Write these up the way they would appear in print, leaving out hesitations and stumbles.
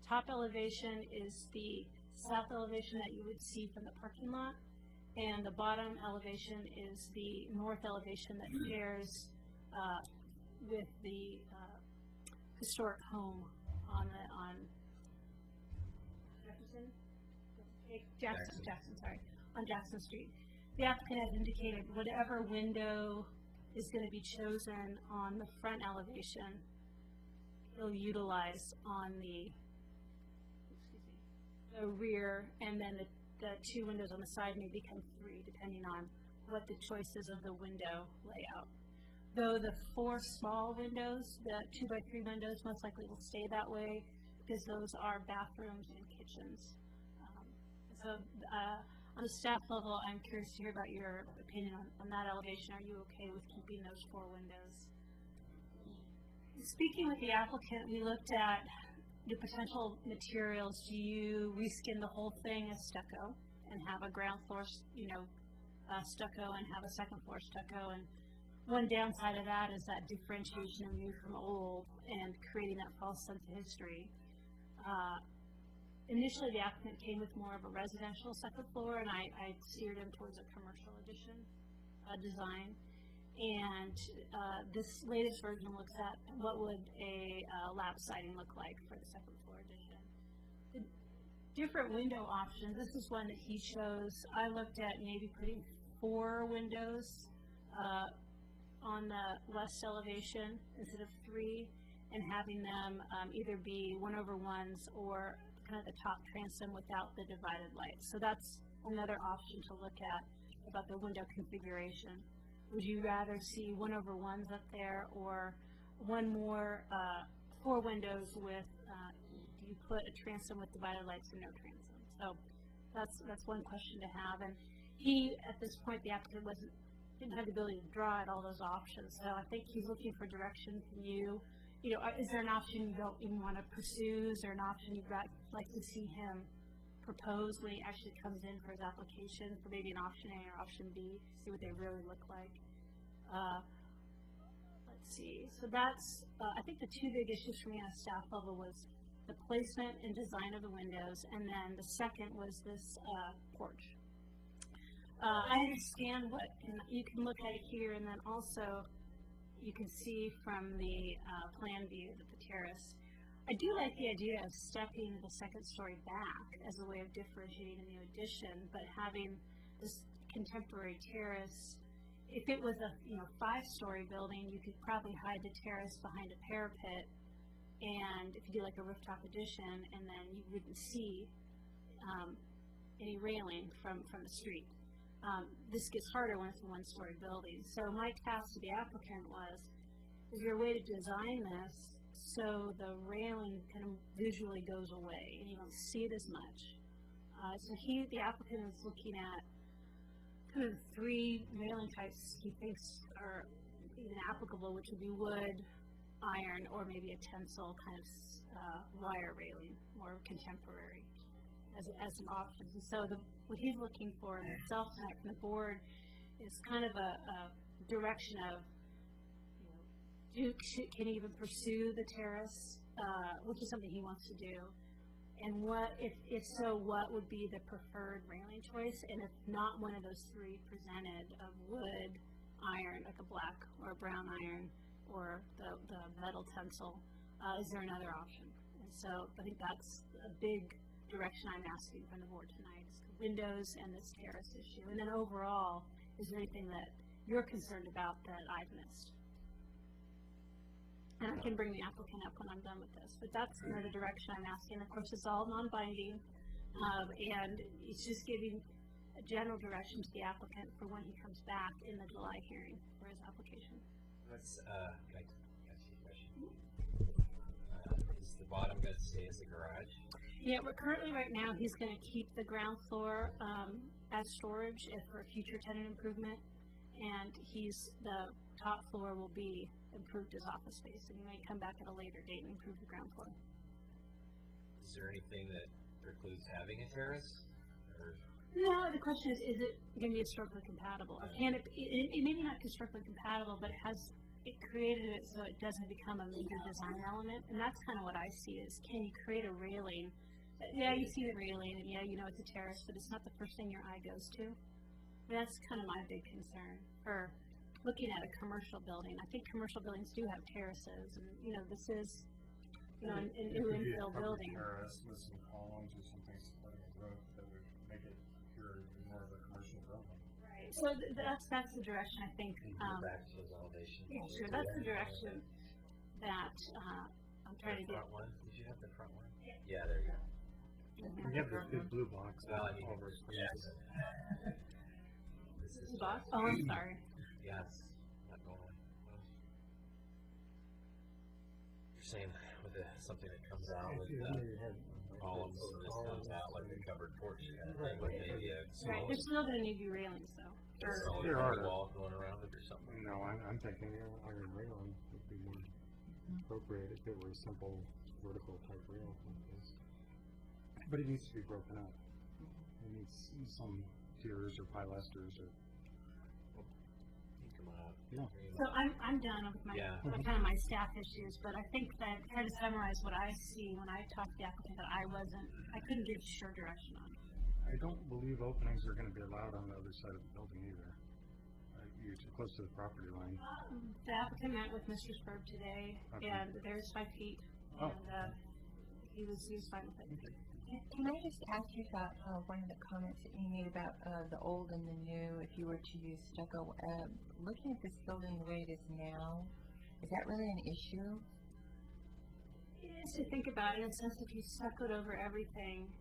top elevation is the south elevation that you would see from the parking lot, and the bottom elevation is the north elevation that shares with the historic home on Jackson Street. The applicant has indicated whatever window is going to be chosen on the front elevation, he'll utilize on the rear, and then the two windows on the side may become three, depending on what the choices of the window layout. Though the four small windows, the 2x3 windows, most likely will stay that way because those are bathrooms and kitchens. On the staff level, I'm curious to hear about your opinion on that elevation. Are you okay with keeping those four windows? Speaking with the applicant, we looked at the potential materials. Do you reskin the whole thing as stucco and have a ground floor, stucco, and have a second floor stucco? And one downside of that is that differentiation of new from old and creating that false sense of history. Initially, the applicant came with more of a residential second floor, and I steered him towards a commercial addition design. And this latest version looks at what would a lap siding look like for the second floor addition. The different window options, this is one that he chose. I looked at maybe putting 4 windows on the west elevation instead of 3, and having them either be 1/1s or kind of the top transom without the divided lights. So that's another option to look at about the window configuration. Would you rather see 1/1s up there, or one more 4 windows with, do you put a transom with divided lights or no transom? So that's one question to have. And he, at this point, the applicant didn't have the ability to draw at all those options. So I think he's looking for direction from you. Is there an option you don't even want to pursue? Is there an option you'd like to see him propose when he actually comes in for his application, for maybe an option A or option B, see what they really look like? Let's see. So that's, I think the 2 big issues for me on a staff level was the placement and design of the windows, and then the second was this porch. I understand and you can look at it here, and then also you can see from the plan view that the terrace. I do like the idea of stepping the second story back as a way of differentiating the new addition, but having this contemporary terrace. If it was a 5-story building, you could probably hide the terrace behind a parapet, and if you do like a rooftop addition, and then you wouldn't see any railing from the street. This gets harder when it's a 1-story building. So my task to the applicant was, is there a way to design this so the railing kind of visually goes away and you don't see it as much? So the applicant is looking at kind of 3 railing types he thinks are even applicable, which would be wood, iron, or maybe a tensile kind of wire railing, more contemporary as some options. And so what he's looking for in itself tonight from the board is kind of a direction of, can he even pursue the terrace, which is something he wants to do, and if so, what would be the preferred railing choice, and if not one of those 3 presented of wood, iron, like a black or a brown iron, or the metal tensile, is there another option? And so I think that's a big direction I'm asking from the board tonight, is windows and this terrace issue. And then overall, is there anything that you're concerned about that I've missed? And I can bring the applicant up when I'm done with this. But that's another direction I'm asking. Of course, it's all non-binding, and it's just giving a general direction to the applicant for when he comes back in the July hearing for his application. Let's ask you a question. Is the bottom going to stay as a garage? Yeah, currently right now he's going to keep the ground floor as storage for future tenant improvement, and the top floor will be improved as office space, and he may come back at a later date and improve the ground floor. Is there anything that precludes having a terrace? No, the question is it going to be historically compatible? Or can it may be not historically compatible, but it has it created it so it doesn't become a major design element, and that's kind of what I see is, can you create a railing? Yeah, you see the railing, and yeah, you know it's a terrace, but it's not the first thing your eye goes to. That's kind of my big concern for looking at a commercial building. I think commercial buildings do have terraces, and, you know, this is, you know, an new infill building. Terrace with some columns or something supporting the roof that would make it appear more of a commercial building. Right. So that's the direction I think. Go back to those elevations. Yeah, sure. That's the direction that I'm trying to The get. front one? Did you have the front one? Yeah, there you go. We have this big blue box. Well, I mean, over yes. This is Box? Oh, I'm sorry. yes. Not going away. Well, you're saying with something that comes out with columns, and this comes out like a covered porch kind of thing, with maybe a Right. There's still going to need to be railings, though. Or, There are. wall going around it or something. No, I'm thinking iron railing would be more appropriate if it were a simple vertical type rail like this. But it needs to be broken up. It needs some tiers or pilasters or. You come out. Yeah. so I'm done with my Yeah. with kind of my staff issues, but I think that trying to summarize what I see when I talk to the applicant that I couldn't give sure direction on. I don't believe openings are gonna be allowed on the other side of the building either. You're too close to the property line. The applicant met with Mr. Spurb today, Okay. and there's 5 feet, Oh. and he was fine with it. Can I just ask you about one of the comments that you made about the old and the new, if you were to use stucco? Looking at this building the way it is now, is that really an issue? It is to think about in a sense if you stuccoed over everything.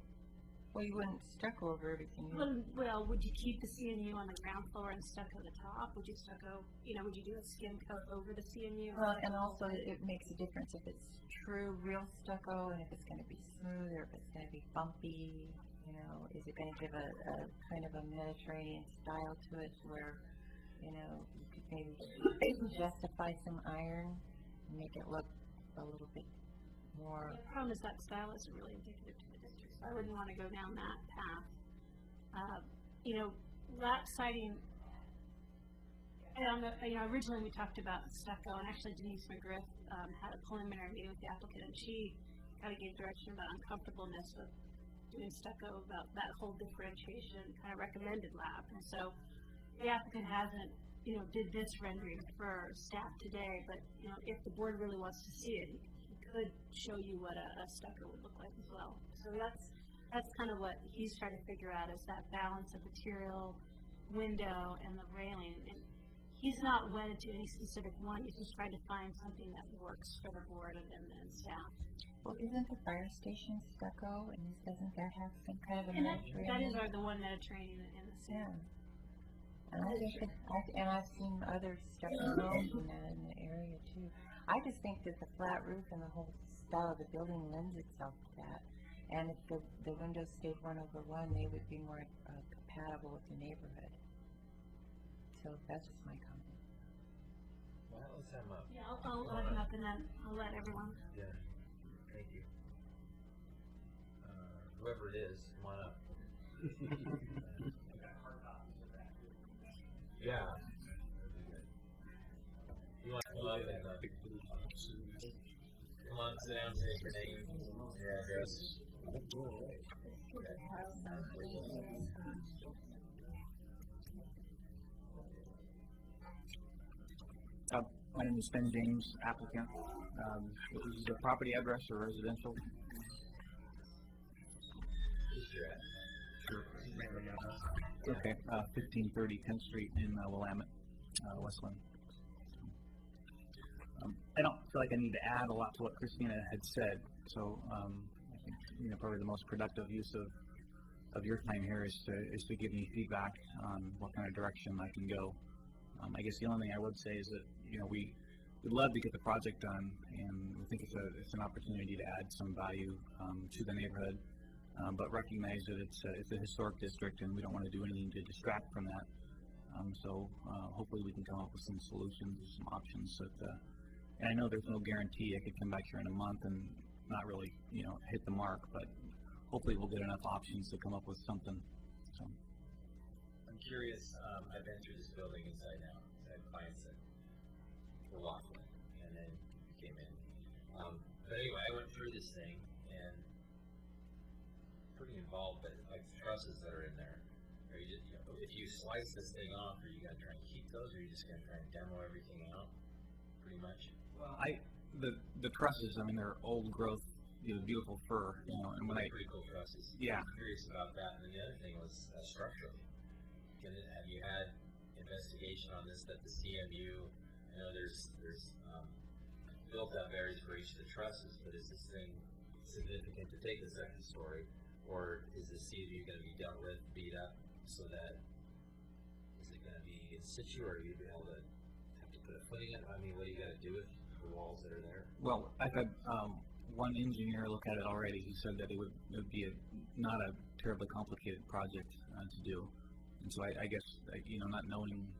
Well, you wouldn't stucco over everything. Well, would you keep the CNU on the ground floor and stucco the top? Would you stucco, would you do a skim coat over the CNU? Well, and also it makes a difference if it's true, real stucco, and if it's going to be smooth or if it's going to be bumpy. Is it going to give a kind of a Mediterranean style to it where, you could maybe justify some iron and make it look a little bit more. The problem is that style isn't really indicative to the district, so I wouldn't want to go down that path. Lap siding, originally we talked about stucco, and actually Denise McGriff had a preliminary meeting with the applicant, and she kind of gave direction about uncomfortableness with doing stucco, about that whole differentiation, kind of recommended lap. And so the applicant hasn't, did this rendering for staff today, but, if the board really wants to see it, he could show you what a stucco would look like as well. So that's kind of what he's trying to figure out, is that balance of material, window, and the railing. And he's not wedded to any specific one. He's just trying to find something that works for the board and staff. Well, isn't the fire station stucco, and doesn't that have some kind of a And that Mediterranean? is the one Mediterranean in the city. Yeah. And I think I've seen other stucco homes in the area too. I just think that the flat roof and the whole style of the building lends itself to that. And if the windows stayed 1/1, they would be more compatible with the neighborhood. So that's just my comment. Well, let's have him up. Yeah, I'll let him up, and then I'll let everyone. Yeah. Thank you. Whoever it is, come on up. Yeah. You want to come up and come on, sit down, say your name, your address. My name is Ben James, applicant. This is a property address or residential? Just your address. Sure. Okay, 1530 10th Street in Willamette, Westland. I don't feel like I need to add a lot to what Christina had said, so I think probably the most productive use of your time here is to give me feedback on what kind of direction I can go. I guess the only thing I would say is that we'd love to get the project done, and we think it's an opportunity to add some value to the neighborhood, but recognize that it's a historic district, and we don't want to do anything to distract from that. So hopefully we can come up with some solutions, some options that. And I know there's no guarantee I could come back here in a month and not really hit the mark, but hopefully we'll get enough options to come up with something. So. I'm curious, I've been through this building inside out, inside Pine. for Laughlin, and then you came in. But anyway, I went through this thing and pretty involved, but like the trusses that are in there. Are you just, if you slice this thing off, are you gonna try and keep those, or are you just gonna try and demo everything out? Pretty much. Well, the trusses, I mean, they're old growth, beautiful fir, and when Pretty cool trusses. Yeah. I'm curious about that. And then the other thing was structurally. Have you had investigation on this, that the CMU, there's built-up areas for each of the trusses, but is this thing significant to take the second story, or is the CMU going to be dealt with, beat up, so that, is it going to be in situ, or are you going to be able to have to put a footing in? I mean, what do you got to do with the walls that are there? Well, I've had one engineer look at it already. He said that it would be not a terribly complicated project to do. And so I guess, not knowing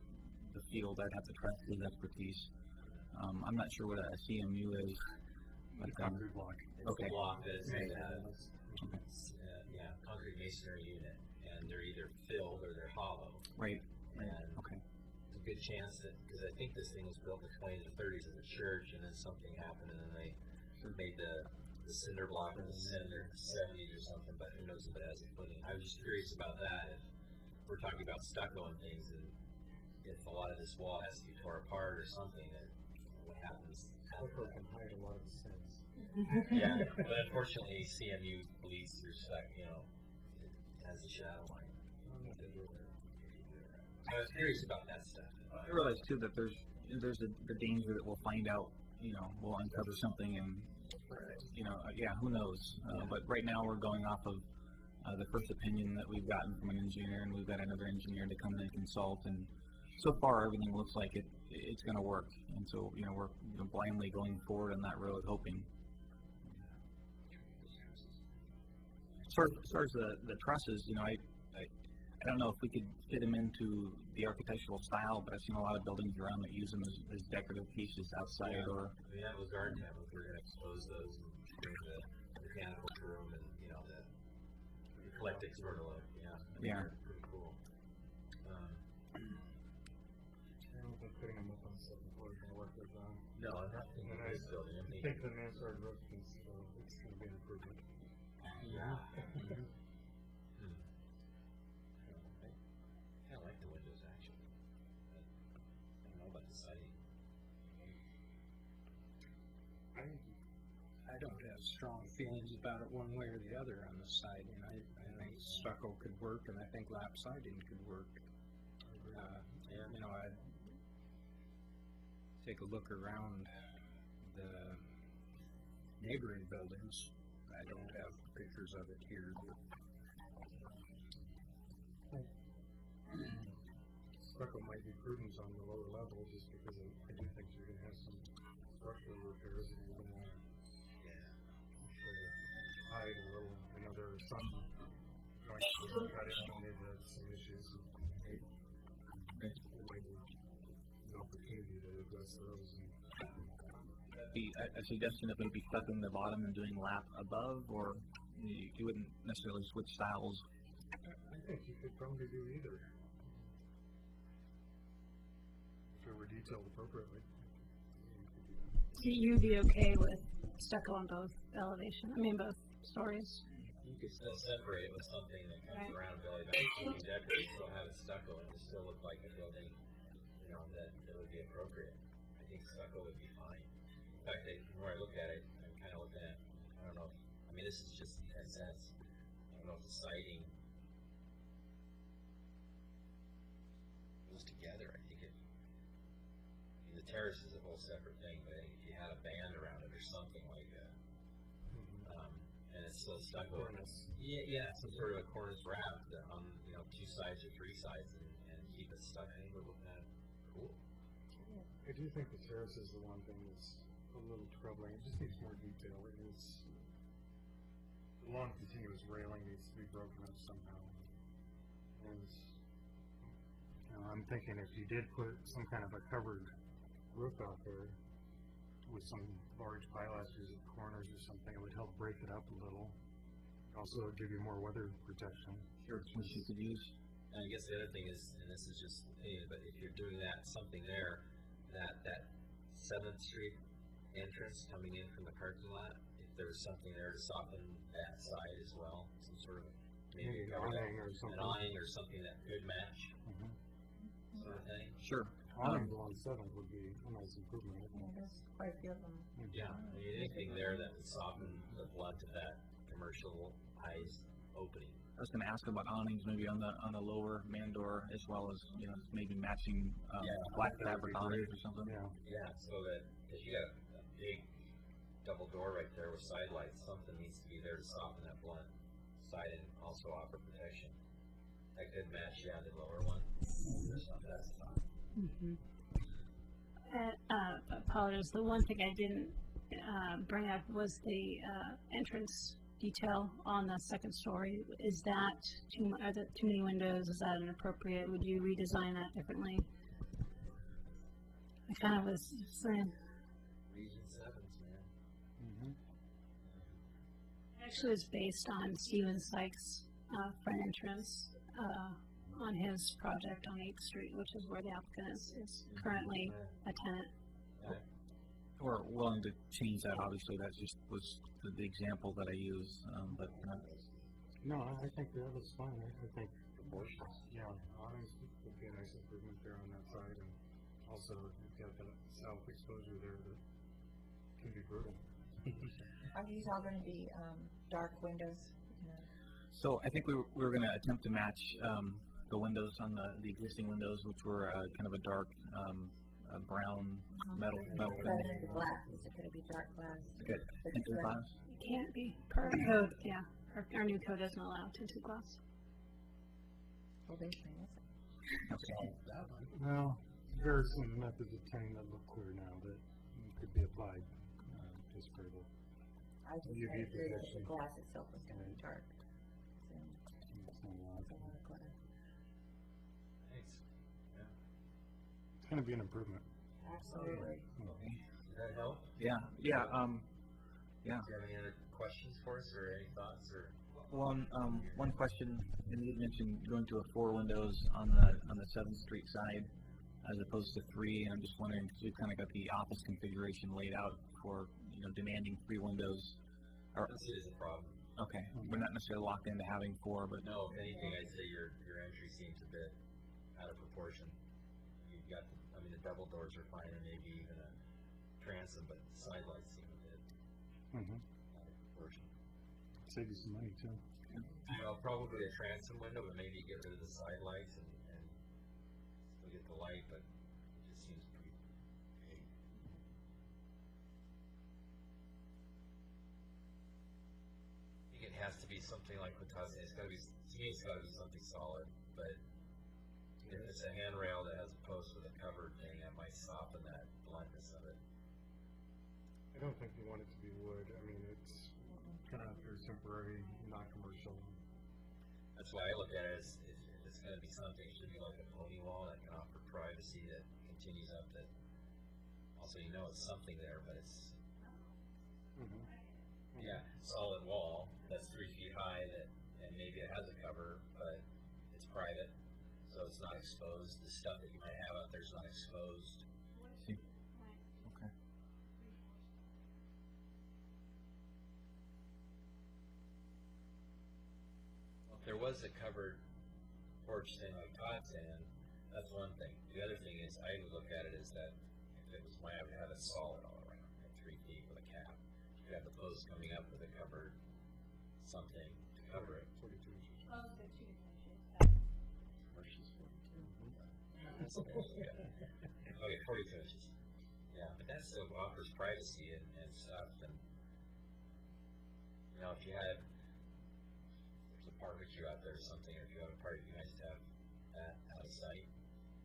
the field, I'd have to trust his expertise. I'm not sure what a CMU is. But concrete block. It's Okay. a block that is made out of Okay. concrete masonry unit, and they're either filled or they're hollow. Right. And Okay. there's a good chance that, because I think this thing was built in the 20s and 30s as a church, and then something happened, and then they made the cinder block in the 70s or something, but who knows if it has a footing. I was just curious about that. If we're talking about stucco and things, and if a lot of this wall has to be tore apart or something, then what happens? Stucco can hide a lot of the sins. Yeah, but unfortunately, CMU bleeds through stuff, it has a shadow line. I was curious about that stuff. I realize too that there's the danger that we'll find out, we'll uncover something and, who knows. But right now we're going off of the first opinion that we've gotten from an engineer, and we've got another engineer to come in and consult. And so far everything looks like it's going to work. And so, we're blindly going forward on that road, hoping. As far as the trusses, I don't know if we could fit them into the architectural style, but I've seen a lot of buildings around that use them as decorative pieces outside. Or we have those garden tables. We're going to expose those and bring the mechanical room and the eclectic sort of look. Yeah. Pretty cool. I don't think putting them up on the second floor is going to work with them. No, I'm not thinking And of this building. I'm I thinking. think the mansard roof is, it's going to be an improvement. Yeah. I like the windows actually. But I don't know about the siding. I don't have strong feelings about it one way or the other on the siding. I think stucco could work, and I think lap siding could work. I'd take a look around the neighboring buildings. I don't have pictures of it here. Stucco might be prudent on the lower level, just because I do think you're going to have some structural repairs that you're going to hide a little. There are some joints that are cut in and they've had some issues. There might be an opportunity to address those. be a suggestion of maybe stucking the bottom and doing lap above, or you wouldn't necessarily switch styles? I think you could probably do either. If it were detailed appropriately. You'd be okay with stucco on both both stories? You could still separate it with something that comes Right. around belly back, so you decorate, still have it stucco, and it still look like a building, that would be appropriate. I think stucco would be fine. In fact, the more I look at it, I'm kind of looking at, I don't know, this is just 10 cents. I don't know if the siding goes together. I think the terrace is a whole separate thing, but I think if you had a band around it or something like that, and it's still stucco. Yeah, some sort of a cornice wrap on, 2 sides or 3 sides, and keep it stuck. I think it would look kind of cool. I do think the terrace is the one thing that's a little troubling. It just needs more detail. The long continuous railing needs to be broken up somehow. I'm thinking if you did put some kind of a covered roof out there with some large pilasters at corners or something, it would help break it up a little. Also give you more weather protection. Sure, which you could use. And I guess the other thing is, and this is just opinion, but if you're doing that, something there, that 7th Street entrance coming in from the parking lot, if there was something there to soften that side as well, some sort of maybe Maybe an awning or an something. awning or something that could match, Mhm. sort of thing. Sure. Awning along 7th would be a nice improvement, I Yeah, think. there's quite a few of them. Yeah, I mean, anything there that would soften the blunt of that commercialized opening. I was going to ask about awnings maybe on the lower man door as well as, you know, maybe matching Yeah, black that would fabric be awnings great. or something. Yeah. Yeah, so that, because you got a big double door right there with side lights, something needs to be there to soften that blunt side and also offer protection. That could match, yeah, the lower one. That's fine. Apologies, the one thing I didn't bring up was the entrance detail on the second story. Is that are there too many windows? Is that inappropriate? Would you redesign that differently? I kind of was saying, Region 7s, man. Mhm. actually was based on Steven Sykes' front entrance on his project on 8th Street, which is where the applicant is currently a tenant. We're willing to change that, obviously. That just was the example that I used. But No, I think that was fine. I think yeah, awnings would be a nice improvement there on that side, and also you've got that south exposure there that can be brutal. Are these all gonna be, dark windows? You know? so I think we were going to attempt to match the windows on the existing windows, which were kind of a dark brown metal But finish. the glass, is it gonna be dark glass? Good. Tinted glass. It can't be per code, yeah. Our new code doesn't allow tinted glass. Well, they can, that's it. Okay. Well, there are some methods of obtaining that look clear now that could be applied just for the I just UV had feared that the protection. glass itself was gonna be dark. So, it's not allowed. it's a lot of glass. Thanks. Yeah. It's going to be an improvement. Absolutely. Does that help? Yeah. Yeah. Do you have any other questions for us or any thoughts or? One question, and you mentioned going to a 4 windows on the 7th Street side as opposed to 3, and I'm just wondering, because we've kind of got the office configuration laid out for, you know, demanding 3 windows. I don't see it as a problem. Okay, we're not necessarily locked into having 4, but No, if anything, I'd say your entry seems a bit out of proportion. You've got, the double doors are fine, and maybe even a transom, but the side lights seem a bit Mm-hmm. out of proportion. Save you some money too. Probably a transom window, but maybe get rid of the side lights and still get the light, but it just seems pretty big. I think it has to be something like Watasi. It's gotta be, to me, it's gotta be something solid, but if it's a handrail that has a post with a covered thing, that might soften that bluntness of it. I don't think you want it to be wood. I mean, it's kind of for temporary, not commercial. That's why I look at it as, if it's gonna be something, it should be like a pony wall that can offer privacy that continues up that, also you know it's something there, but it's, Mm-hmm. yeah, solid wall that's 3 feet high that, and maybe it has a cover, but it's private, so it's not exposed. The stuff that you might have out there is not exposed. see. Okay. If there was a covered porch thing like Todd's in, that's one thing. The other thing is, I would look at it as that if it was mine, I would have it solid all around at 3 feet with a cap. You have the post coming up with a covered something to cover it. 42 inches. Versus 42. That's okay. Yeah. Okay, 42 inches. Yeah, but that still offers privacy and stuff. And you know, if you had there's a barbecue out there or something, or if you have a party, you guys have that out of sight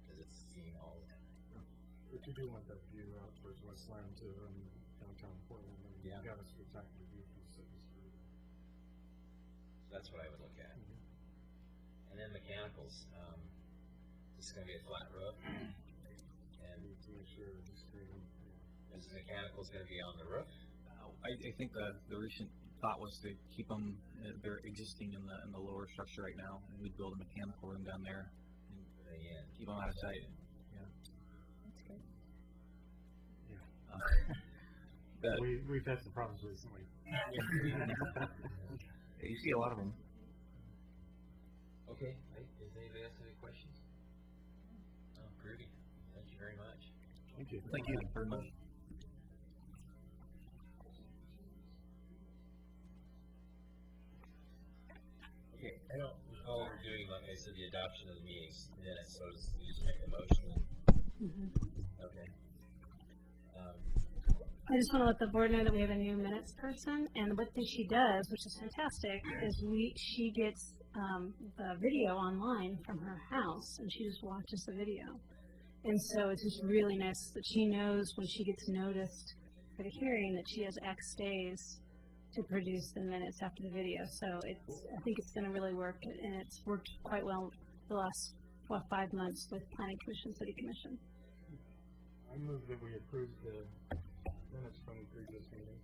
because it's seen all the time. But you do want that view out towards Westland too, and downtown Portland. I mean, Yeah. You got a spectacular view from 7th Street. So that's what I would look at. And then mechanicals. This is going to be a flat roof, and You need to make sure the screen. is the mechanicals going to be on the roof? I think the recent thought was to keep them, they're existing in the lower structure right now, and we'd build a mechanical room down there and The end. keep them out of sight. Yeah. That's good. Yeah. But We've had some problems recently. you see a lot of them. Okay, does anybody else have any questions? Oh, groovy. Thank you very much. Thank you. Thank you very much. Okay, I don't recall we're doing, like I said, the adoption of the meetings minutes, so we just make a motion. Okay. I just want to let the board know that we have a new minutes person, and what she does, which is fantastic, is she gets the video online from her house, and she just watches the video. And so it's just really nice that she knows when she gets noticed for the hearing that she has X days to produce the minutes after the video. So I think it's going to really work, and it's worked quite well the last 5 months with Planning Commission, City Commission. I move that we approve the minutes from the previous meeting.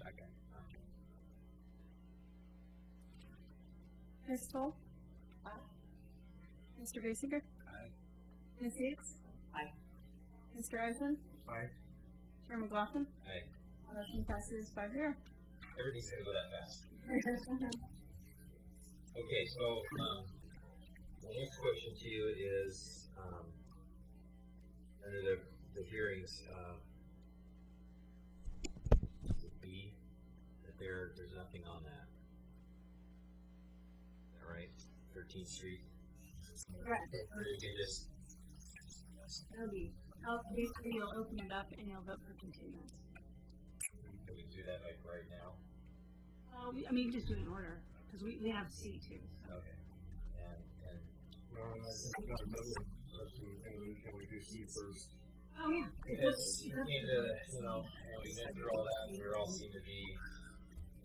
Second. Ms. Stoll? Mr. Basinger? Aye. Ms. Hicks? Aye. Mr. Eisen? Aye. Chair McLaughlin? Aye. Motion passes 5-0. Everything's gonna go that fast. Okay, so, the next question to you is, under the hearings, B, that there's nothing on that. All right, 13th Street. Correct. Or you can just, Basically, you'll open it up and you'll vote for continuance. can we do that like right now? I mean, you just do it in order, because we have C too. So. Okay. And No, that's not another question. Can we do C first? Oh, yeah. it's, you need to, we went through all that, we all seem to be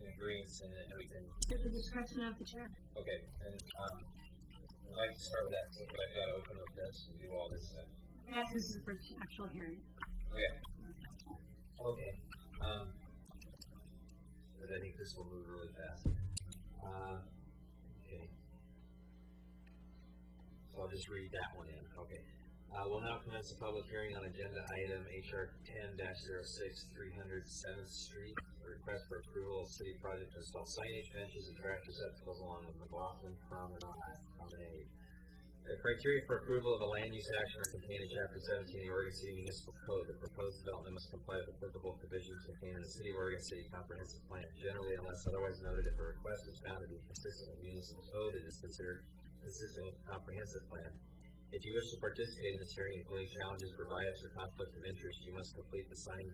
in agreement, and we can, At the discretion of the chair. okay, and, I'd like to start with that, but I've got to open up this and do all this stuff. Yes, this is for actual hearing. Okay. Okay. But I think this will move really fast. Okay. So I'll just read that one in. Okay. We'll now commence the public hearing on agenda item HR 10-06, 307th Street. A request for approval of city project to install signage, benches, and trash receptacles along with McLaughlin Promenade. The criteria for approval of a land use action are contained in Chapter 17 of the Oregon City Municipal Code. The proposed development must comply with applicable provisions contained in the City of Oregon City Comprehensive Plan. Generally, unless otherwise noted, if a request is found to be consistent with municipal code, it is considered consistent with the comprehensive plan. If you wish to participate in this hearing, including challenges for bias or conflict of interest, you must complete the signed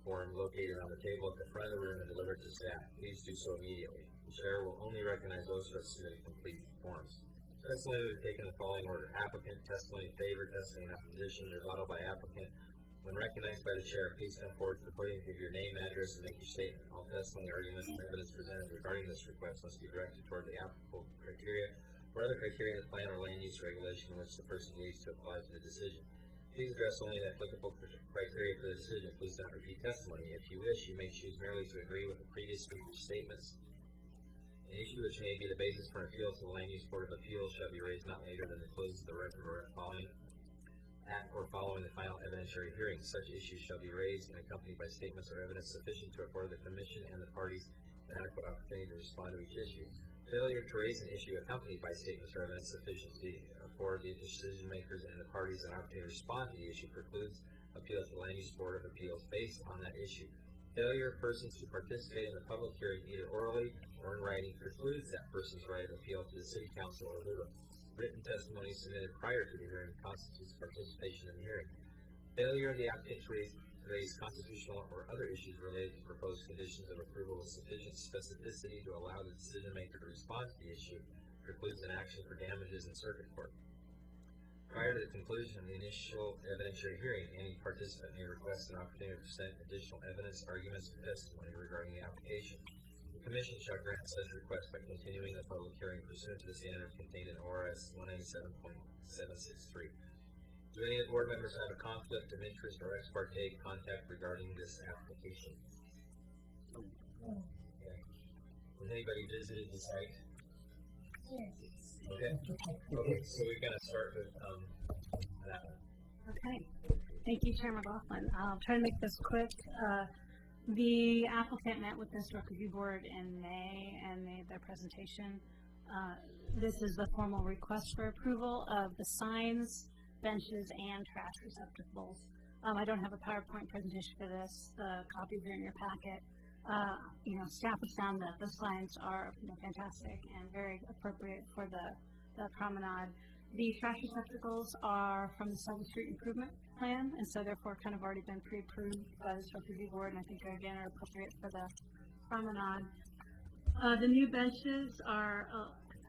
form located on the table at the front of the room and deliver it to staff. Please do so immediately. The chair will only recognize those who have submitted complete forms. Testimony will be taken in the following order: applicant, testimony in favor, testimony in opposition, rebuttal by applicant. When recognized by the chair, please come forward to the podium, give your name, address, and make your statement. All testimony, arguments, and evidence presented regarding this request must be directed toward the applicable criteria or other criteria in the plan or land use regulation in which the person needs to apply to the decision. Please address only the applicable criteria for the decision. Please don't repeat testimony. If you wish, you may choose merely to agree with the previous speaker's statements. An issue which may be the basis for an appeal to the Land Use Board of Appeals shall be raised not later than the close of the record or following the final evidentiary hearing. Such issues shall be raised and accompanied by statements or evidence sufficient to afford the Commission and the parties an adequate opportunity to respond to each issue. Failure to raise an issue accompanied by statements or evidence sufficient to afford the decision makers and the parties an opportunity to respond to the issue precludes appeal to the Land Use Board of Appeals based on that issue. Failure of persons to participate in the public hearing either orally or in writing precludes that person's right of appeal to the City Council or the written testimony submitted prior to the hearing constitutes participation in the hearing. Failure of the applicant to raise constitutional or other issues related to proposed conditions of approval with sufficient specificity to allow the decision maker to respond to the issue precludes an action for damages in circuit court. Prior to the conclusion of the initial evidentiary hearing, any participant may request an opportunity to present additional evidence, arguments, or testimony regarding the application. The Commission shall grant such request by continuing the public hearing pursuant to the standards contained in ORS 197.763. Do any of the board members have a conflict of interest or ex parte contact regarding this application? Okay. Has anybody visited the site? Okay. Okay, so we're going to start with that one. Okay. Thank you, Chair McLaughlin. I'll try to make this quick. The applicant met with the Historic Review Board in May and made their presentation. This is the formal request for approval of the signs, benches, and trash receptacles. I don't have a PowerPoint presentation for this. The copies are in your packet. Staff has found that the signs are fantastic and very appropriate for the promenade. The trash receptacles are from the 7th Street Improvement Plan, and so therefore kind of already been pre-approved by the Historic Review Board, and I think again are appropriate for the promenade. The new benches are,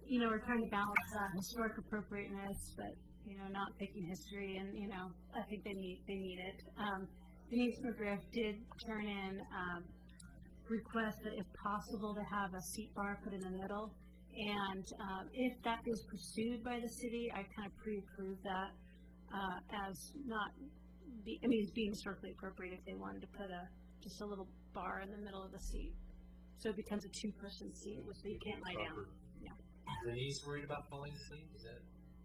we're trying to balance historic appropriateness, but not picking history, and I think they need it. Denise McGriff did turn in request that if possible to have a seat bar put in the middle. And if that is pursued by the city, I kind of pre-approve that as it's being historically appropriate if they wanted to put just a little bar in the middle of the seat. So it becomes a 2-person seat, so you can't lie down. Yeah. Denise worried about falling asleep? Is that?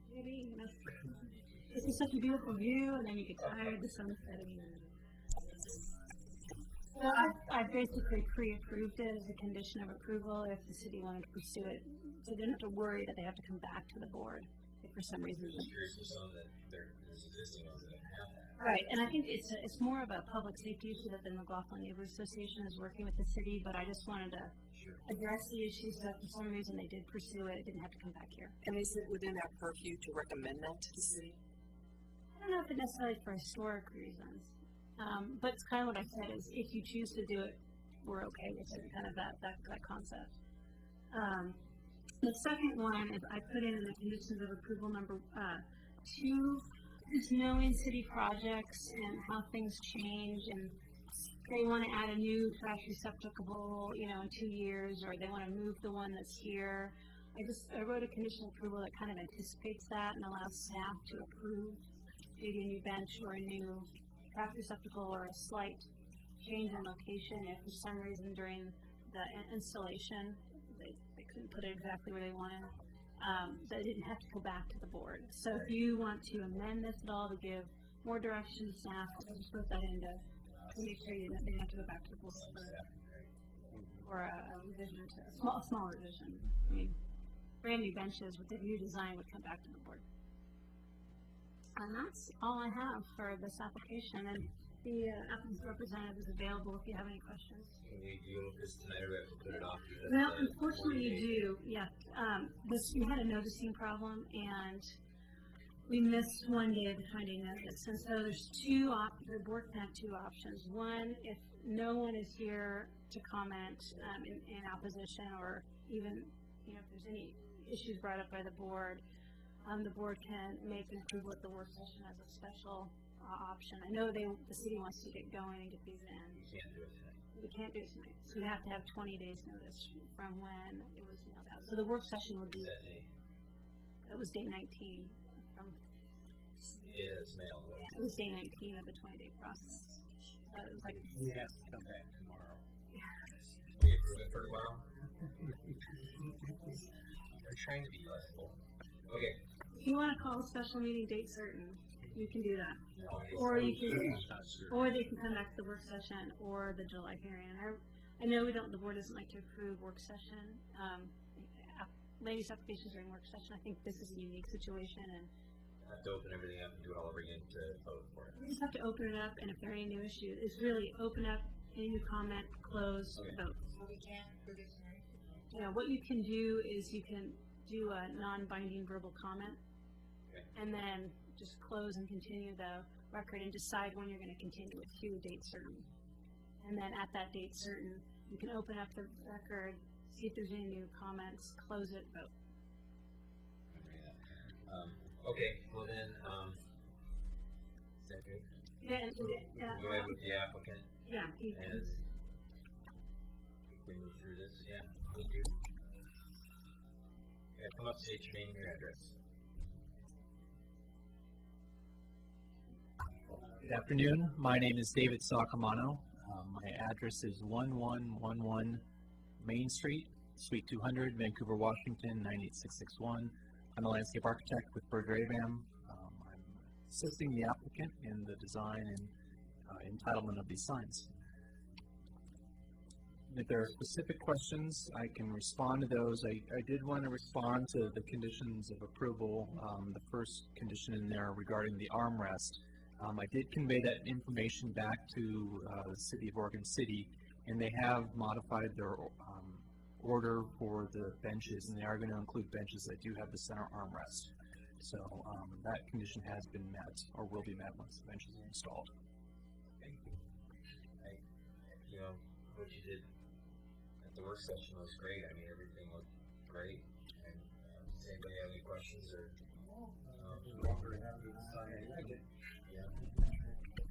Maybe, this is such a beautiful view, and then you get tired, the sun's setting. So I basically pre-approved it as a condition of approval if the city wanted to pursue it, so they don't have to worry that they have to come back to the board if for some reason. I'm just curious if some that there's existing ones that have that. Right, and I think it's more of a public safety issue that the McLaughlin Neighborhood Association is working with the city, but I just wanted to address the issue so if for some reason they did pursue it, it didn't have to come back here. And is it within our purview to recommend that to the city? I don't know if it's necessarily for historic reasons. But it's kind of what I said is if you choose to do it, we're okay with it, kind of that concept. The second one is I put in the conditions of approval number 2, is knowing city projects and how things change, and they want to add a new trash receptacle, in 2 years, or they want to move the one that's here. I wrote a condition of approval that kind of anticipates that and allows staff to approve maybe a new bench or a new trash receptacle or a slight change in location if for some reason during the installation they couldn't put it exactly where they wanted. They didn't have to go back to the board. So if you want to amend this at all to give more direction to staff, just put that in to make sure you didn't have to go back to the board for a revision, a small revision. I mean, brand new benches with the new design would come back to the board. And that's all I have for this application, and the applicant's representative is available if you have any questions. Can we deal with this tonight, or we have to put it off? Well, unfortunately you do, yeah. We had a noticing problem, and we missed one day of the Friday notice, and so there's the board can have 2 options. One, if no one is here to comment in opposition, or even, if there's any issues brought up by the board can make an approval at the work session as a special option. I know the city wants to get going and get these in. You can't do it tonight. We can't do it tonight. So we have to have 20 days notice from when it was mailed out. So the work session would be, it was day 19. Yeah, it's mailed. It was day 19 of the 20-day process. So it was like. He has to come back tomorrow. We approve it for tomorrow? We're trying to be flexible. Okay. If you want to call a special meeting date certain, you can do that. Or they can come back to the work session or the July hearing. I know the board doesn't like to approve work session. Ladies' applications during work session. I think this is a unique situation, and have to open everything up and do it all over again to vote for it. we just have to open it up, and if there are any new issues, it's really open up, any new comment, close, vote. So we can't do this tonight? What you can do is you can do a non-binding verbal comment, Okay. and then just close and continue the record and decide when you're going to continue it to a date certain. And then at that date certain, you can open up the record, see if there's any new comments, close it, vote. Okay, well then, is that good? Yeah, Go ahead with the applicant yeah, as we move through this. Yeah, thank you. Yeah, come up, state your name and your address. Good afternoon. My name is David Sacamano. My address is 1111 Main Street, Suite 200, Vancouver, Washington, 98661. I'm a landscape architect with Berger Abam. I'm assisting the applicant in the design and entitlement of these signs. If there are specific questions, I can respond to those. I did want to respond to the conditions of approval, the first condition in there regarding the armrest. I did convey that information back to the City of Oregon City, and they have modified their order for the benches, and they are going to include benches that do have the center armrest. So that condition has been met, or will be met once the benches are installed. You know, what you did at the work session was great. I mean, everything looked great. And does anybody have any questions or? Yeah.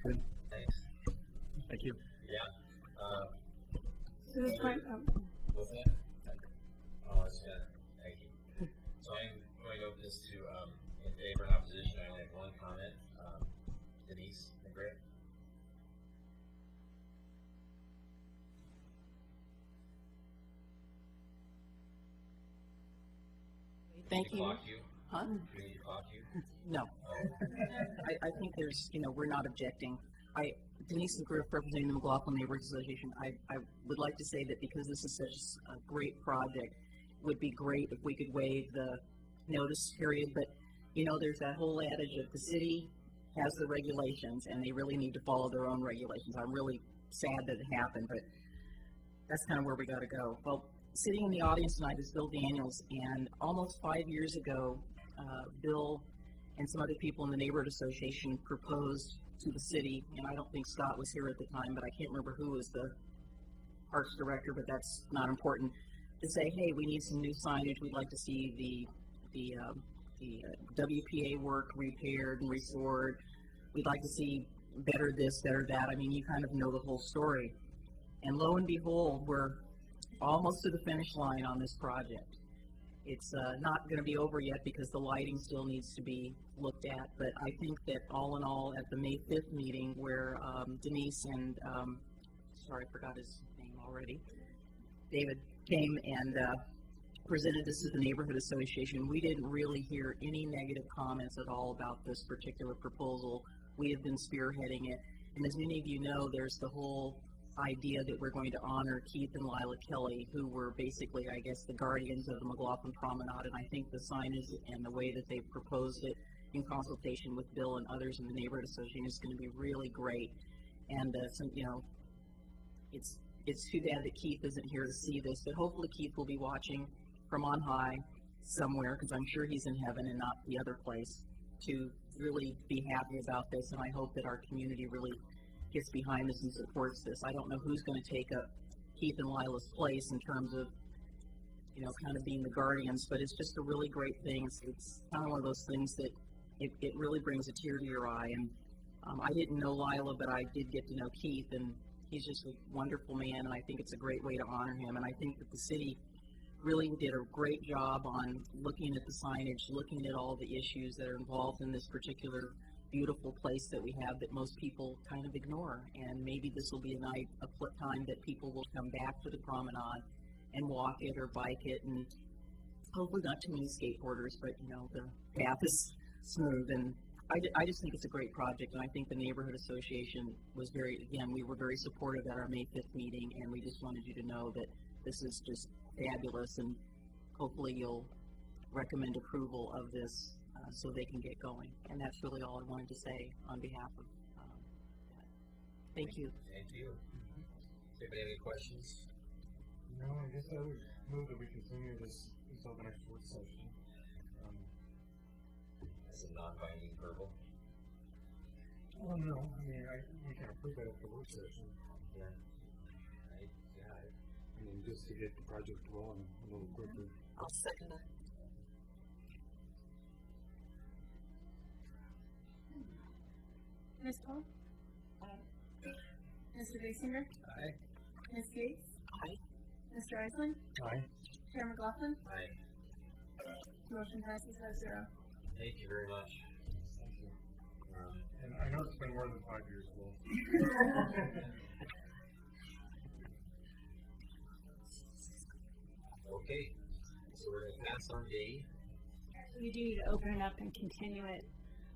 Good. Thanks. Thank you. Yeah. To this point, What's that? Oh, it's good. Thank you. So I'm going to open this to in favor and opposition. I only have one comment. Denise McGrath. Thank you. Clock you. Huh? Do we need to clock you? No. Oh. I think there's, we're not objecting. Denise McGriff, representing the McLaughlin Neighborhoods Association, I would like to say that because this is such a great project, it would be great if we could waive the notice period, but, there's that whole adage of the city has the regulations, and they really need to follow their own regulations. I'm really sad that it happened, but that's kind of where we got to go. Well, sitting in the audience tonight is Bill Daniels, and almost 5 years ago, Bill and some other people in the Neighborhood Association proposed to the city, and I don't think Scott was here at the time, but I can't remember who was the parks director, but that's not important, to say, hey, we need some new signage. We'd like to see the WPA work repaired and restored. We'd like to see better this, better that. I mean, you kind of know the whole story. And lo and behold, we're almost to the finish line on this project. It's not going to be over yet because the lighting still needs to be looked at, but I think that all in all, at the May 5th meeting where Denise and, sorry, I forgot his name already, David came and presented this to the Neighborhood Association, we didn't really hear any negative comments at all about this particular proposal. We have been spearheading it, and as many of you know, there's the whole idea that we're going to honor Keith and Lila Kelly, who were basically, I guess, the guardians of the McLaughlin Promenade, and I think the signage and the way that they've proposed it in consultation with Bill and others in the Neighborhood Association is going to be really great. And it's too bad that Keith isn't here to see this, but hopefully Keith will be watching from on high somewhere, because I'm sure he's in heaven and not the other place, to really be happy about this, and I hope that our community really gets behind this and supports this. I don't know who's going to take up Keith and Lila's place in terms of, kind of being the guardians, but it's just a really great thing. It's kind of one of those things that it really brings a tear to your eye. And I didn't know Lila, but I did get to know Keith, and he's just a wonderful man, and I think it's a great way to honor him. And I think that the city really did a great job on looking at the signage, looking at all the issues that are involved in this particular beautiful place that we have that most people kind of ignore. And maybe this will be a time that people will come back to the promenade and walk it or bike it, and hopefully not too many skateboarders, but the path is smooth. And I just think it's a great project, and I think the Neighborhood Association was we were very supportive at our May 5th meeting, and we just wanted you to know that this is just fabulous, and hopefully you'll recommend approval of this so they can get going. And that's really all I wanted to say on behalf of that. Thank you. Thank you. Does anybody have any questions? No, I guess I would move that we continue this until the next work session. As a non-binding approval? Oh, no, I mean, we can approve that at the work session. Yeah. I mean, just to get the project rolling a little quicker. I'll second that. Ms. Paul? Mr. Basinger? Aye. Ms. Gates? Aye. Mr. Eisland? Aye. Chair McLaughlin? Aye. Motion passes 5-0. Thank you very much. Thank you. And I know it's been more than 5 years ago. Okay, so we're going to pass on D. We do need to open it up and continue it.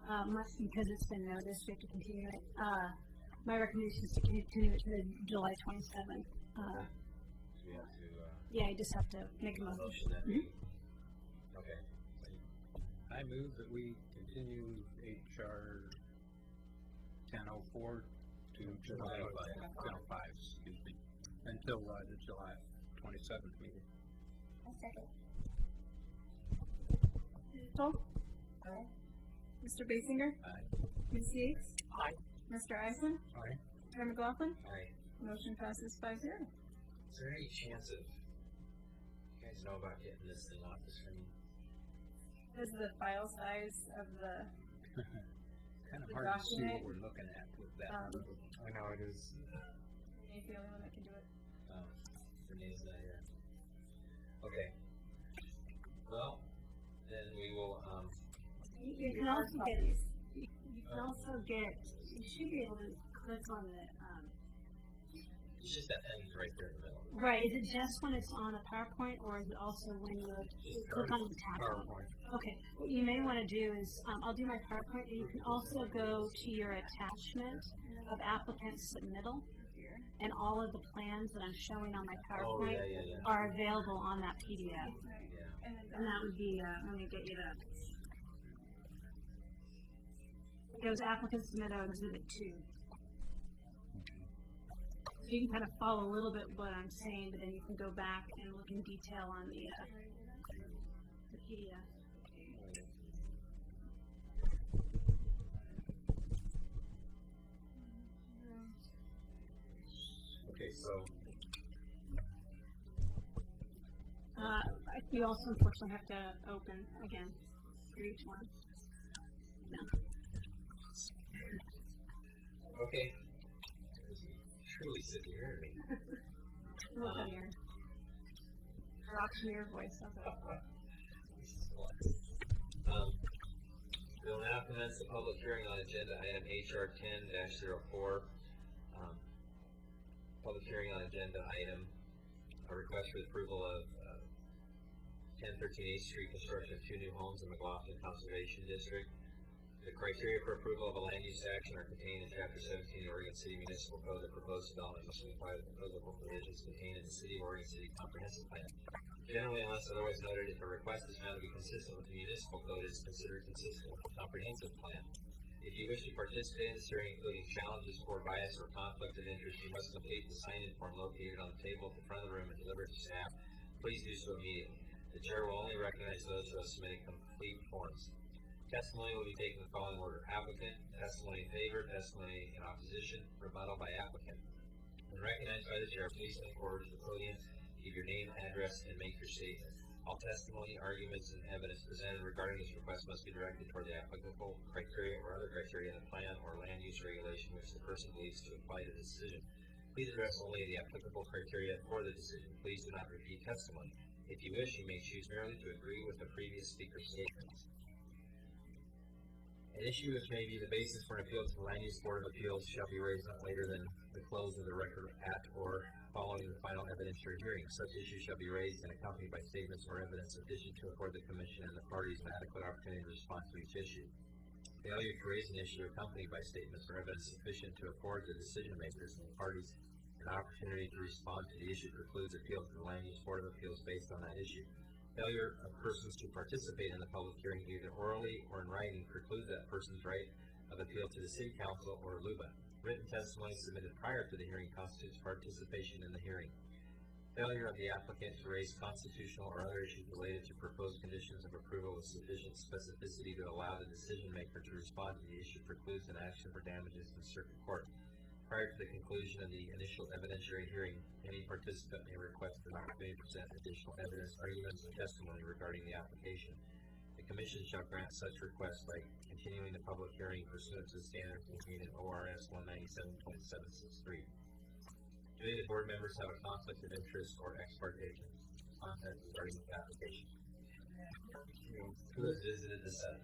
much because it's been noticed, we have to continue it. My recommendation is to continue it to July 27th. So we have to, Yeah, you just have to make a motion. motion that. Okay. I move that we continue HR 1004 to July 1005, excuse me, until the July 27th meeting. I'll second. Vote. Mr. Basinger? Aye. Ms. Yates? Aye. Mr. Eisman? Aye. Chair McLaughlin? Aye. Motion passes 5-0. Is there any chance of, you guys know about getting this thing off the screen? Is the file size of the, Kind of The hard to see what document, we're looking at with that. I know it is. Renee's the only one that can do it. Renee's not here. Okay. Well, then we will, You can also get, you can also get, you should be able to click on the, it's just that thing's right there in the middle. right, is it just when it's on a PowerPoint, or is it also when you click on the tab? PowerPoint. Okay, what you may want to do is, I'll do my PowerPoint, and you can also go to your attachment of applicant submittal, and all of the plans that I'm showing on my Oh, PowerPoint yeah. are available on that PDF. Yeah. And then And that would be, let me get you that. It goes applicant submittal exhibit 2. So you can kind of follow a little bit what I'm saying, but then you can go back and look in detail on the PDF. Okay, so, You also unfortunately have to open again for each one. No. okay. Truly sit here. Look at your auctioneer voice. We'll now commence the public hearing on agenda item HR 10-04. Public hearing on agenda item, a request for the approval of 1013 8th Street construction of 2 new homes in McLaughlin Conservation District. The criteria for approval of a land use action are contained in Chapter 17 of the Oregon City Municipal Code. The proposed development must comply with the applicable provisions contained in the City of Oregon City Comprehensive Plan. Generally, unless otherwise noted, if a request is found to be consistent with the municipal code, it is considered consistent with the comprehensive plan. If you wish to participate in this hearing, including challenges for bias or conflict of interest, you must complete the sign-in form located on the table at the front of the room and deliver it to staff. Please do so immediately. The chair will only recognize those who have submitted complete forms. Testimony will be taken in the following order: applicant, testimony in favor, testimony in opposition, rebuttal by applicant. When recognized by the chair, please come forward to the podium, give your name, address, and make your statement. All testimony, arguments, and evidence presented regarding this request must be directed toward the applicable criteria or other criteria in the plan or land use regulation which the person believes to apply to the decision. Please address only the applicable criteria for the decision. Please do not repeat testimony. If you wish, you may choose merely to agree with the previous speaker's statements. An issue which may be the basis for an appeal to the Land Use Board of Appeals shall be raised not later than the close of the record at or following the final evidentiary hearing. Such issues shall be raised and accompanied by statements or evidence sufficient to afford the Commission and the parties an adequate opportunity to respond to each issue. Failure to raise an issue accompanied by statements or evidence sufficient to afford the decision makers and the parties an opportunity to respond to the issue precludes appeal to the Land Use Board of Appeals based on that issue. Failure of persons to participate in the public hearing either orally or in writing precludes that person's right of appeal to the City Council or LUBA. Written testimony submitted prior to the hearing constitutes participation in the hearing. Failure of the applicant to raise constitutional or other issues related to proposed conditions of approval with sufficient specificity to allow the decision maker to respond to the issue precludes an action for damages in circuit court. Prior to the conclusion of the initial evidentiary hearing, any participant may request an opportunity to present additional evidence, arguments, or testimony regarding the application. The Commission shall grant such requests by continuing the public hearing pursuant to the standards contained in ORS 197.763. Do any of the board members have a conflict of interest or ex parte contact regarding the application? Who has visited the site?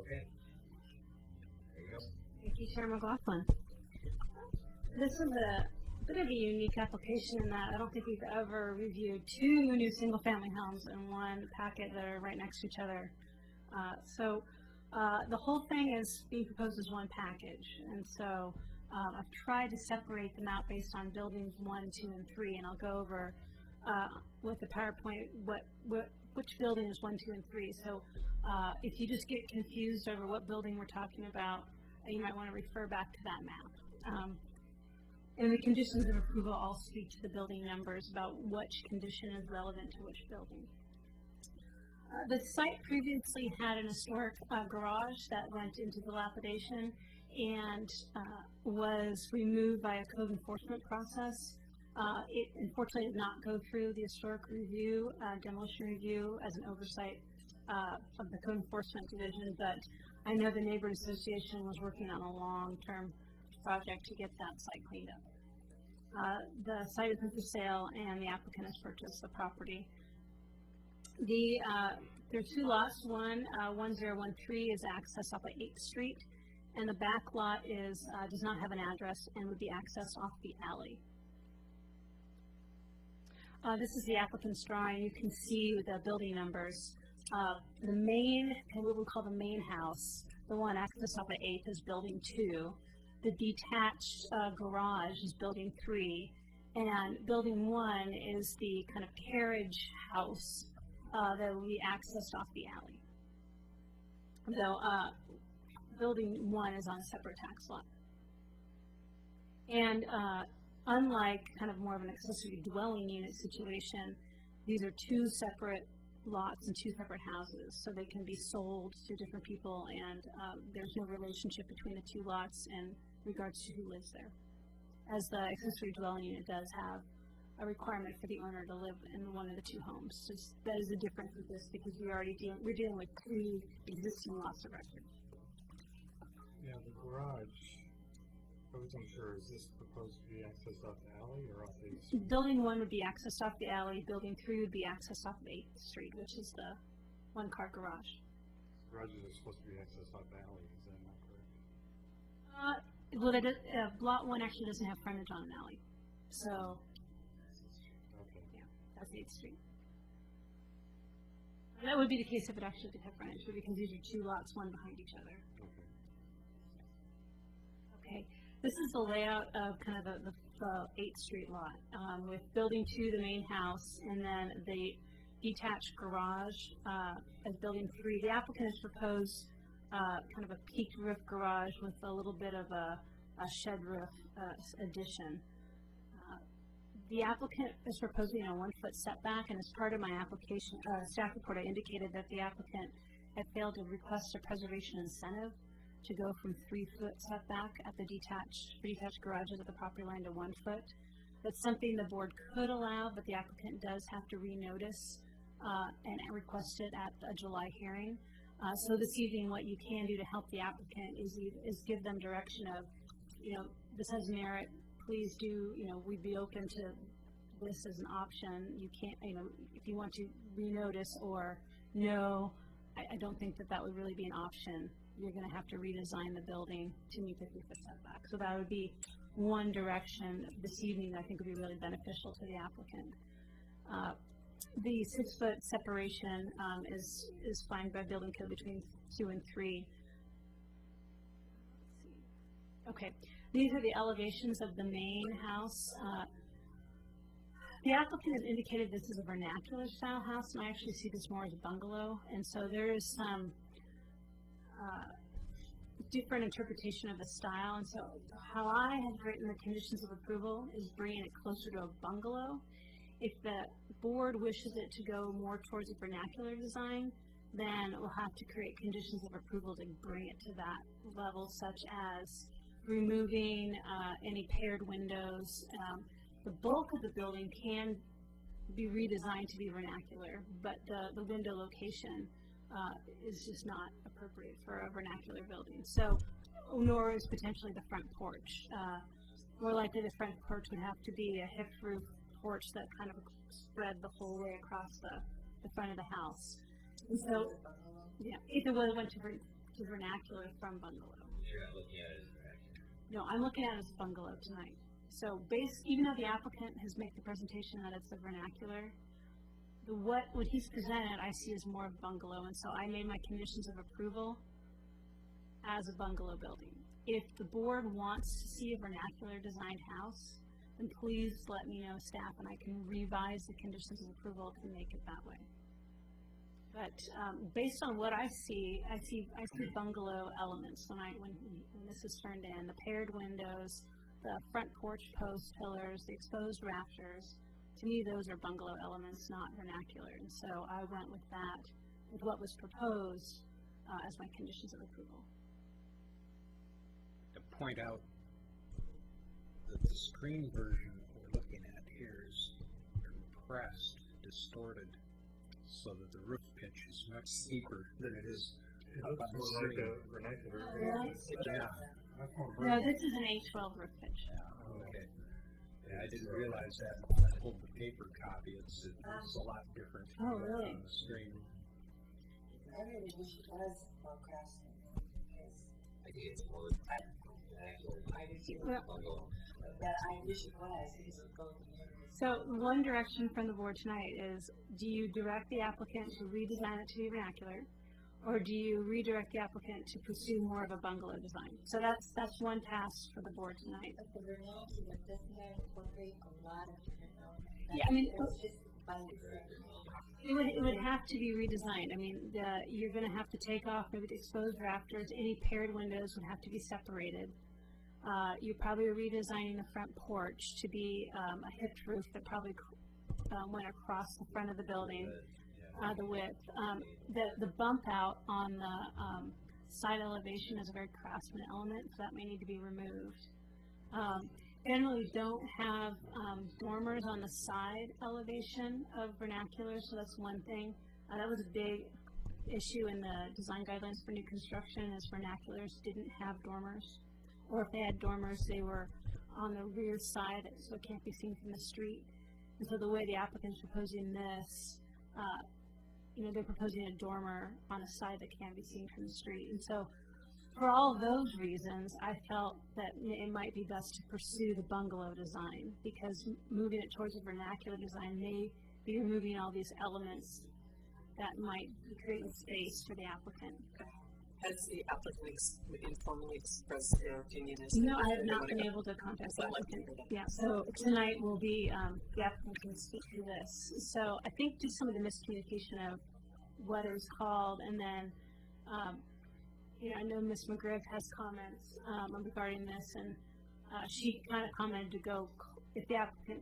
Okay. There you go. Thank you, Chair McLaughlin. This is bit of a unique application in that I don't think we've ever reviewed two new single-family homes in one packet that are right next to each other. The whole thing is being proposed as one package, and so I've tried to separate them out based on buildings 1, 2, and 3, and I'll go over with the PowerPoint which building is 1, 2, and 3. So if you just get confused over what building we're talking about, you might want to refer back to that map. And the conditions of approval all speak to the building numbers about which condition is relevant to which building. The site previously had an historic garage that went into dilapidation and was removed by a code enforcement process. It unfortunately did not go through the historic review, demolition review as an oversight of the code enforcement division, but I know the neighborhood association was working on a long-term project to get that site cleaned up. The site is for sale and the applicant has purchased the property. There are two lots. 1013 is access off of 8th Street, and the back lot does not have an address and would be accessed off the alley. This is the applicant's drawing. You can see the building numbers. The main, what we call the main house, the one accessed off of 8th is building 2. The detached garage is building 3, and building 1 is the kind of carriage house that will be accessed off the alley. So building 1 is on a separate tax lot. And unlike kind of more of an accessory dwelling unit situation, these are two separate lots and two separate houses, so they can be sold to different people, and there's no relationship between the two lots in regards to who lives there. As the accessory dwelling unit does have a requirement for the owner to live in one of the two homes. So that is the difference with this, because we're dealing with 3 existing lots of record. Yeah, the garage, I wasn't sure, is this proposed to be accessed off the alley or off the street? Building 1 would be accessed off the alley. Building 3 would be accessed off of 8th Street, which is the one-car garage. Garages are supposed to be accessed off the alley, is that not correct? Well, lot 1 actually doesn't have frontage on an alley. So, Okay. yeah, that's 8th Street. And that would be the case if it actually did have frontage, because these are two lots, one behind each other. Okay. Okay, this is the layout of kind of the 8th Street lot, with building 2, the main house, and then the detached garage as building 3. The applicant has proposed kind of a peaked roof garage with a little bit of a shed roof addition. The applicant is proposing a 1-foot setback, and as part of my application staff report, I indicated that the applicant had failed to request a preservation incentive to go from 3-foot setback at the detached garages at the property line to 1 foot. That's something the board could allow, but the applicant does have to renotice and request it at a July hearing. So this evening, what you can do to help the applicant is give them direction of, this has merit. Please do, we'd be open to this as an option. You can't, if you want to renotice, or no, I don't think that would really be an option. You're going to have to redesign the building to meet the 3-foot setback. So that would be one direction this evening that I think would be really beneficial to the applicant. The 6-foot separation is fine by building code between 2 and 3. Okay, these are the elevations of the main house. The applicant has indicated this is a vernacular style house, and I actually see this more as a bungalow, and so there is some different interpretation of the style. And so how I have written the conditions of approval is bringing it closer to a bungalow. If the board wishes it to go more towards a vernacular design, then we'll have to create conditions of approval to bring it to that level, such as removing any paired windows. The bulk of the building can be redesigned to be vernacular, but the window location is just not appropriate for a vernacular building. So, nor is potentially the front porch. More likely the front porch would have to be a hip roof porch that kind of spread the whole way across the front of the house. And so, yeah, either way went to vernacular from bungalow. You're not looking at it as vernacular. No, I'm looking at it as bungalow tonight. So even though the applicant has made the presentation that it's a vernacular, what he's presented I see as more of bungalow, and so I made my conditions of approval as a bungalow building. If the board wants to see a vernacular designed house, then please let me know, staff, and I can revise the conditions of approval to make it that way. But based on what I see bungalow elements when this is turned in. The paired windows, the front porch post pillars, the exposed rafters. To me, those are bungalow elements, not vernacular. And so I went with that, with what was proposed as my conditions of approval. To point out that the screen version we're looking at here is compressed, distorted, so that the roof pitch is much steeper than it is It up looks on the more like screen. a vernacular. Yeah. No, this is an A12 roof pitch. Okay. Yeah, I didn't realize that when I pulled the paper copy. It's a lot different Oh, really? on the screen. I really wish it was more craftsman, because I think it's more I do too. Well, But I wish it was, because it goes in every. so one direction from the board tonight is, do you direct the applicant to redesign it to be vernacular, or do you redirect the applicant to pursue more of a bungalow design? So that's one task for the board tonight. But the vernacular doesn't that incorporate a lot of different elements? Yeah, I mean, It's just by itself. It would have to be redesigned. I mean, you're going to have to take off maybe the exposed rafters. Any paired windows would have to be separated. You're probably redesigning the front porch to be a hipped roof that probably went across the front of the building, the width. The bump out on the side elevation is a very craftsman element, so that may need to be removed. Generally don't have dormers on the side elevation of vernacular, so that's one thing. That was a big issue in the design guidelines for new construction, is vernaculars didn't have dormers, or if they had dormers, they were on the rear side, so it can't be seen from the street. And so the way the applicant's proposing this, they're proposing a dormer on a side that can't be seen from the street. And so for all of those reasons, I felt that it might be best to pursue the bungalow design, because moving it towards a vernacular design may be removing all these elements that might be creating space for the applicant. Has the applicant informally expressed their opinion as to No, I have they not wanna been go? able to contact the I'd like to applicant. hear that. Yeah, so tonight will be, the applicant can speak to this. So I think just some of the miscommunication of what is called, and then, I know Ms. McGriff has comments regarding this, and she kind of commented to go, if the applicant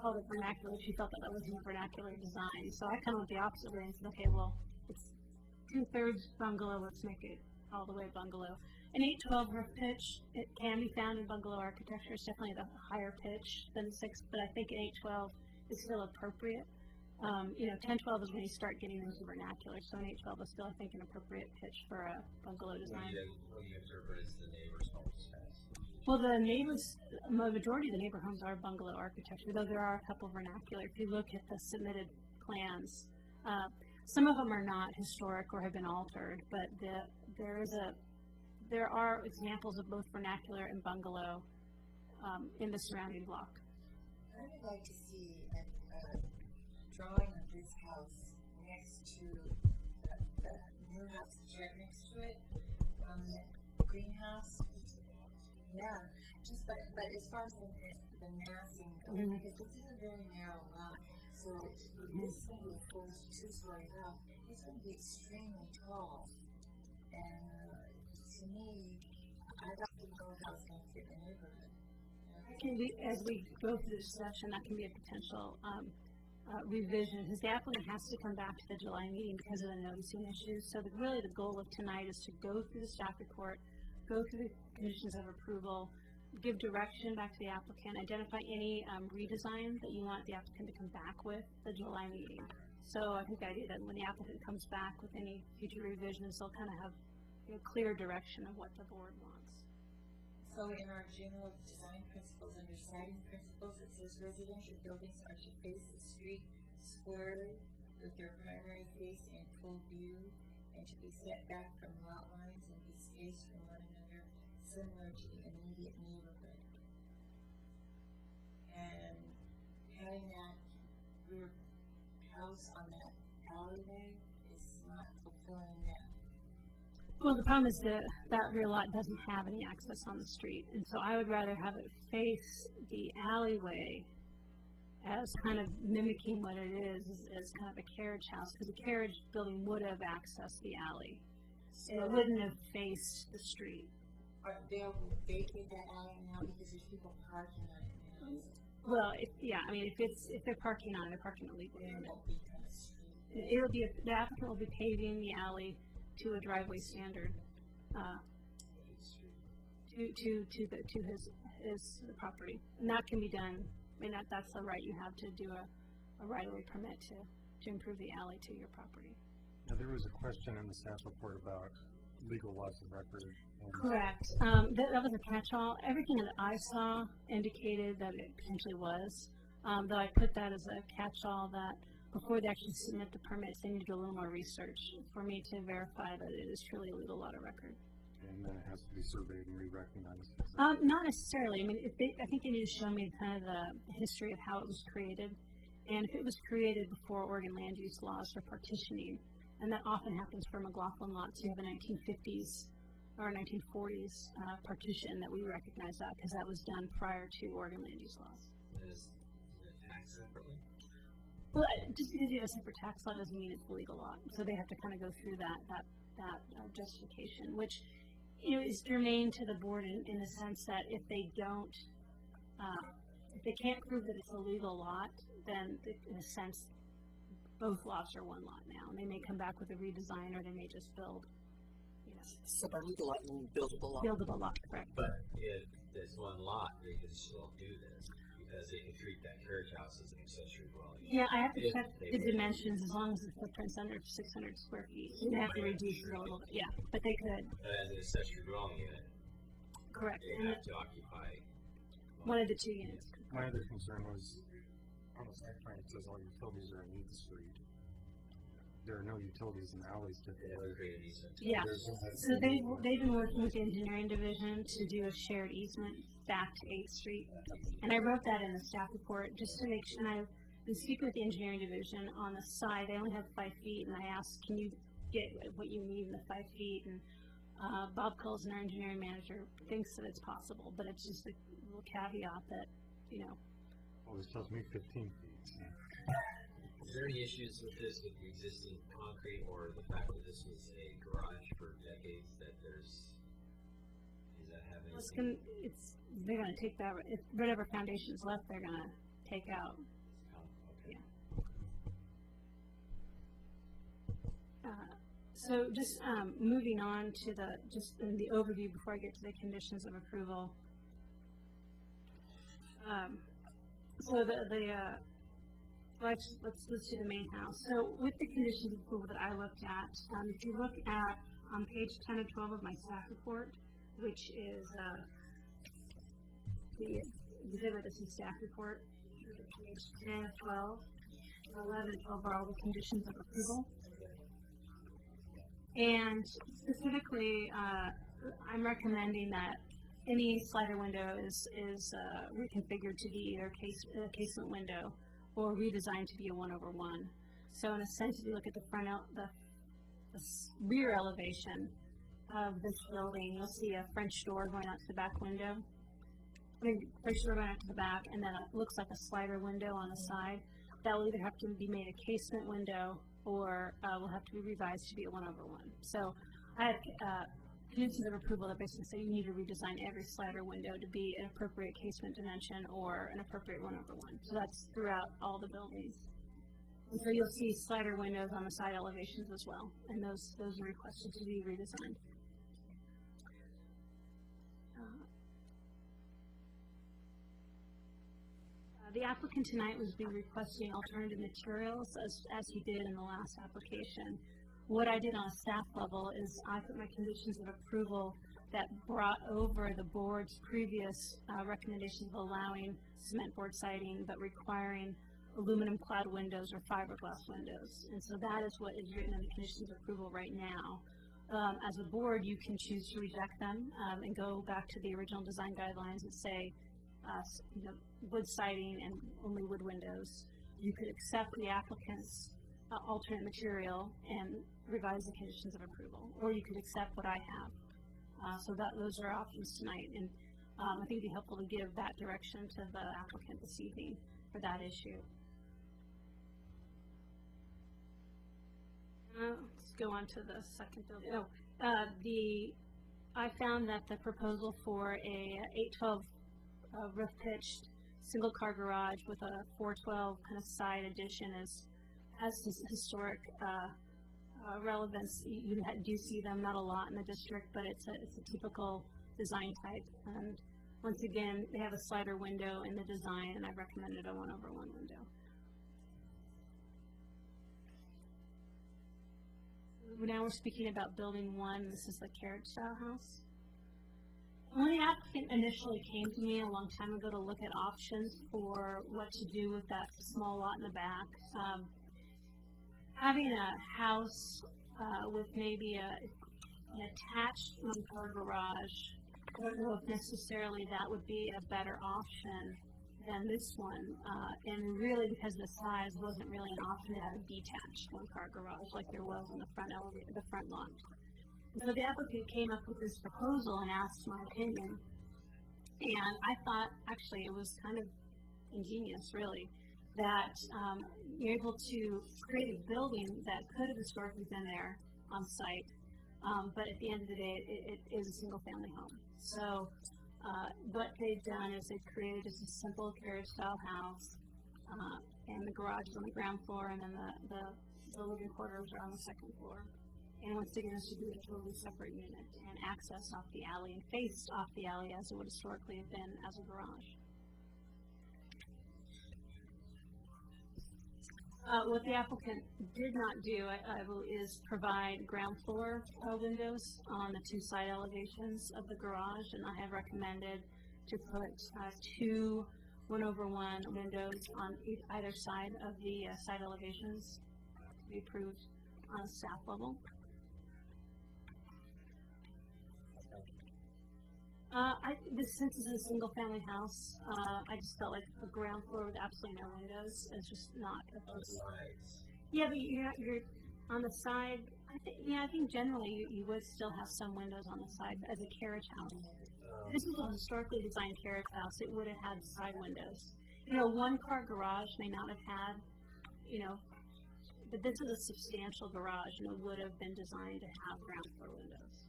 called it vernacular, she felt that wasn't a vernacular design. So I kind of went the opposite way and said, okay, well, it's 2/3 bungalow, let's make it all the way bungalow. An 8/12 roof pitch, it can be found in bungalow architecture. It's definitely the higher pitch than 6, but I think an 8/12 is still appropriate. 10/12 is when you start getting into vernacular, so an 8/12 is still, I think, an appropriate pitch for a bungalow design. what do you interpret as the neighbor's homes has? Well, the majority of the neighbor homes are bungalow architecture, though there are a couple vernacular. If you look at the submitted plans, some of them are not historic or have been altered, but there are examples of both vernacular and bungalow in the surrounding block. I would like to see a drawing of this house next to the new house that's right next to it, the greenhouse. Yeah, but as far as the massing goes, because this is a very narrow lot, so this thing will force a 2-story house. It's going to be extremely tall, and to me, I don't think the house can fit the neighborhood. As we go through this session, that can be a potential revision, because the applicant has to come back to the July meeting because of the noticing issues. So really the goal of tonight is to go through the staff report, go through the conditions of approval, give direction back to the applicant, identify any redesign that you want the applicant to come back with the July meeting. So I think the idea that when the applicant comes back with any future revisions, they'll kind of have clear direction of what the board wants. So in our general design principles, under siding principles, it says residential buildings are to face the street squarely with their primary face in full view, and to be set back from lot lines and be spaced from one another, similar to the immediate neighborhood. and having that rear house on that alleyway is not fulfilling that. Well, the problem is that rear lot doesn't have any access on the street, and so I would rather have it face the alleyway as kind of mimicking what it is as kind of a carriage house, because the carriage building would have accessed the alley. So It wouldn't have faced the street. they'll vacate that alley now because there's people parking on it now. Well, if they're parking on it, they're parking illegally. There won't be kind of street. The applicant will be paving the alley to a driveway standard, to his property. And that can be done, that's the right you have to do a right-of-way permit to improve the alley to your property. Now, there was a question in the staff report about legal loss of record. And Correct. That was a catch-all. Everything that I saw indicated that it potentially was, though I put that as a catch-all that before they actually submit the permits, they need to do a little more research for me to verify that it is truly a legal lot of record. And then it has to be surveyed and re-recognized. Not necessarily. I mean, I think they need to show me kind of the history of how it was created. And if it was created before Oregon land use laws for partitioning, and that often happens for McLaughlin lots, you have a 1950s or 1940s partition that we recognize that because that was done prior to Oregon land use laws. Is it taxed separately? Well, just because you have a separate tax law doesn't mean it's a legal lot. So they have to kind of go through that justification, which, is germane to the board in the sense that if they don't, if they can't prove that it's a legal lot, then in a sense, both lots are one lot now. And they may come back with a redesign or they may just build, So by legal lot, you mean buildable lot? buildable lot, correct? But if there's one lot, they can still do this because they can treat that carriage house as an accessory dwelling. Yeah, I have to If check they the were- dimensions as long as the footprint's under 600 square feet. You'd have to reduce it a little bit, yeah, but they could, But as an accessory dwelling unit, correct. they And have to occupy. one of the two units. My other concern was, on the site plan, it says all utilities are in Eaton Street. There are no utilities in the alleys They have to typically. create an easement. Yeah, There's so they've been working with the engineering division to do a shared easement back to 8th Street. And I wrote that in the staff report just to make sure, and I've been speaking with the engineering division on the side, they only have 5 feet, and I asked, can you get what you need in the 5 feet? And Bob Coulson, our engineering manager, thinks that it's possible, but it's just a little caveat that, Well, this tells me 15 feet. So. Is there any issues with this, with the existing concrete, or the fact that this was a garage for decades, that does that have anything? they're gonna take that, if whatever foundation's left, they're gonna take out. Okay. So just moving on to just in the overview before I get to the conditions of approval. So let's do the main house. So with the conditions of approval that I looked at, if you look at on page 10 and 12 of my staff report, which is the exhibit, this is staff report, page 10, 12, 11, and 12 are all the conditions of approval. And specifically, I'm recommending that any slider window is reconfigured to be either a casement window or redesigned to be a 1/1. So in a sense, if you look at the the rear elevation of this building, you'll see a French door going out to the back window. French door going out to the back, and then it looks like a slider window on the side. That will either have to be made a casement window or will have to be revised to be a 1/1. So I have conditions of approval that basically say you need to redesign every slider window to be an appropriate casement dimension or an appropriate 1/1. So that's throughout all the buildings. And so you'll see slider windows on the side elevations as well, and those are requested to be redesigned. The applicant tonight was requesting alternative materials as he did in the last application. What I did on a staff level is I put my conditions of approval that brought over the board's previous recommendations of allowing cement board siding but requiring aluminum clad windows or fiberglass windows. And so that is what is written in the conditions of approval right now. As a board, you can choose to reject them and go back to the original design guidelines and say, wood siding and only wood windows. You could accept the applicant's alternate material and revise the conditions of approval, or you could accept what I have. So those are options tonight, and I think it'd be helpful to give that direction to the applicant this evening for that issue. Let's go on to the second building. I found that the proposal for a 812 roof pitched single car garage with a 412 kind of side addition has this historic relevance. You do see them, not a lot in the district, but it's a typical design type. And once again, they have a slider window in the design, and I've recommended a 1/1 window. Now we're speaking about building 1. This is the carriage style house. When the applicant initially came to me a long time ago to look at options for what to do with that small lot in the back, having a house with maybe an attached one-car garage, I don't know if necessarily that would be a better option than this one, and really because the size wasn't really an option to have a detached one-car garage like there was in the front lot. So the applicant came up with this proposal and asked my opinion, and I thought actually it was kind of ingenious, really, that you're able to create a building that could have historically been there on site, but at the end of the day, it is a single-family home. So what they've done is they've created just a simple carriage-style house, and the garage is on the ground floor, and then the living quarters are on the second floor. And once again, this would be a totally separate unit and access off the alley and faced off the alley as it would historically have been as a garage. What the applicant did not do is provide ground floor windows on the 2 side elevations of the garage, and I have recommended to put 2 1/1 windows on either side of the side elevations to be approved on a staff level. Since it's a single-family house, I just felt like a ground floor with absolutely no windows is just not appropriate. Yeah, but you're on the side. I think generally you would still have some windows on the side as a carriage house. This is a historically designed carriage house. It would have had side windows. One-car garage may not have had, but this is a substantial garage, and it would have been designed to have ground floor windows.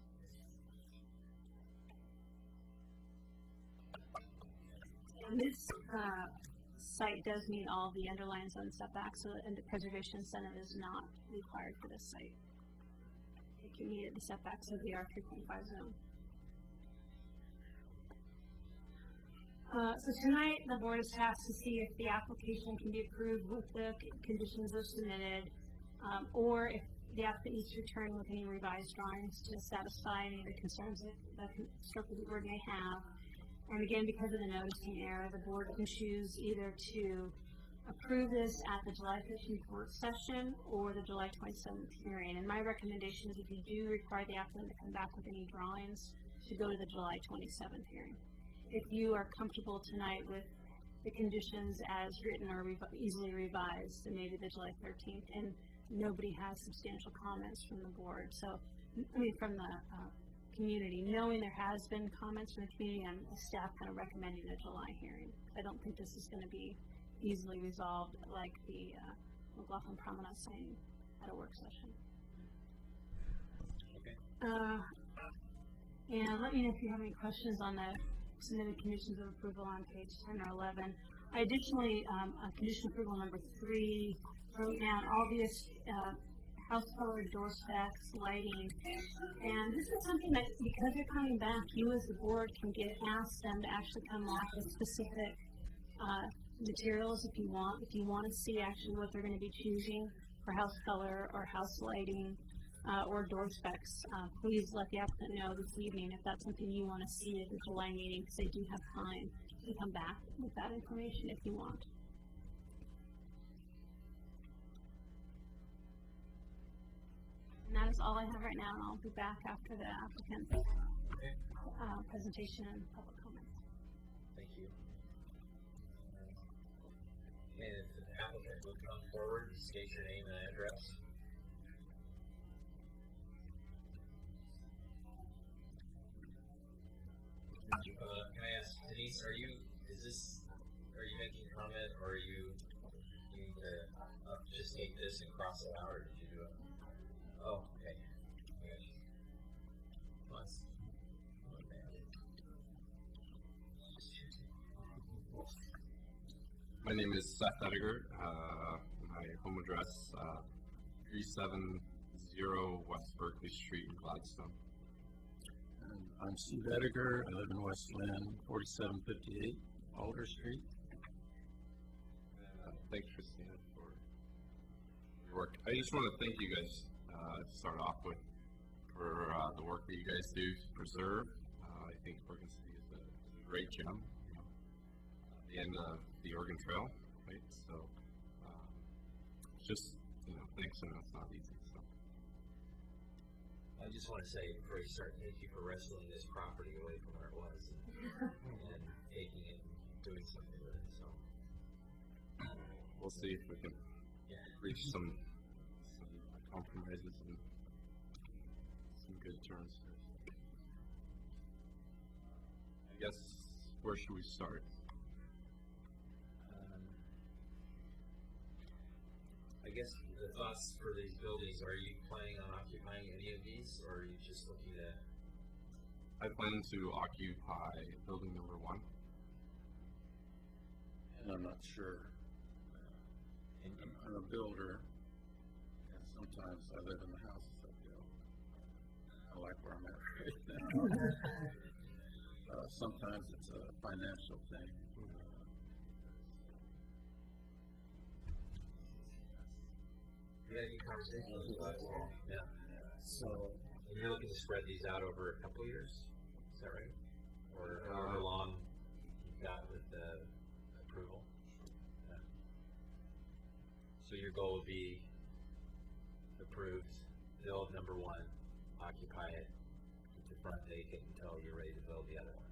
And this site does meet all the underlying zone setbacks, and the preservation incentive is not required for this site. It can meet the setbacks of the R3.5 zone. So tonight, the board is tasked to see if the application can be approved with the conditions as submitted, or if the applicant needs to return with any revised drawings to satisfy any of the concerns that the constructive board may have. And again, because of the noticing error, the board can choose either to approve this at the July 15th work session or the July 27th hearing. And my recommendation is if you do require the applicant to come back with any drawings, to go to the July 27th hearing. If you are comfortable tonight with the conditions as written or easily revised, then maybe the July 13th, and nobody has substantial comments from the board. So, from the community. Knowing there has been comments from the community, and staff kind of recommending a July hearing. I don't think this is going to be easily resolved like the McLaughlin Promenade signing at a work session. Okay. And let me know if you have any questions on the submitted conditions of approval on page 10 or 11. I additionally, condition approval number 3, wrote down all these house color, door specs, lighting, and this is something that, because you're coming back, you as the board can ask them to actually come up with specific materials if you want. If you want to see actually what they're going to be choosing for house color or house lighting or door specs, please let the applicant know this evening if that's something you want to see at the July meeting, because they do have time to come back with that information if you want. And that is all I have right now, and I'll be back after the applicant's presentation and public comments. Thank you. And if the applicant would come forward, state your name and address. Can I ask Denise, are you making a comment, or are you need to just take this and cross it out, or did you do it? Oh, okay. I got you. Once. My name is Seth Ediger. My home address, 370 West Berkeley Street in Gladstone. And I'm Steve Ediger. I live in West Lynn, 4758 Alder Street. Thanks, Christina, for your work. I just want to thank you guys to start off with for the work that you guys do to preserve. I think Oregon City is a great gem. You know, the end of the Oregon Trail, right? So, just, you know, thanks. I know it's not easy. So, I just want to say before you start, thank you for wrestling this property away from where it was and taking it and doing something with it. So, we'll see if we can reach some compromises and some good terms. I guess, where should we start? I guess the thoughts for these buildings, are you planning on occupying any of these, or are you just looking at? I plan to occupy building number 1. And I'm not sure. I'm a builder, and sometimes I live in the houses I build. I like where I'm at right now. Sometimes it's a financial thing. You had any conversations about it? Yeah. So, And you're looking to spread these out over a couple of years? Is that right? Or however long you've got with the approval? Yeah. So your goal would be approved, build number 1, occupy it, keep the front vacant until you're ready to build the other one.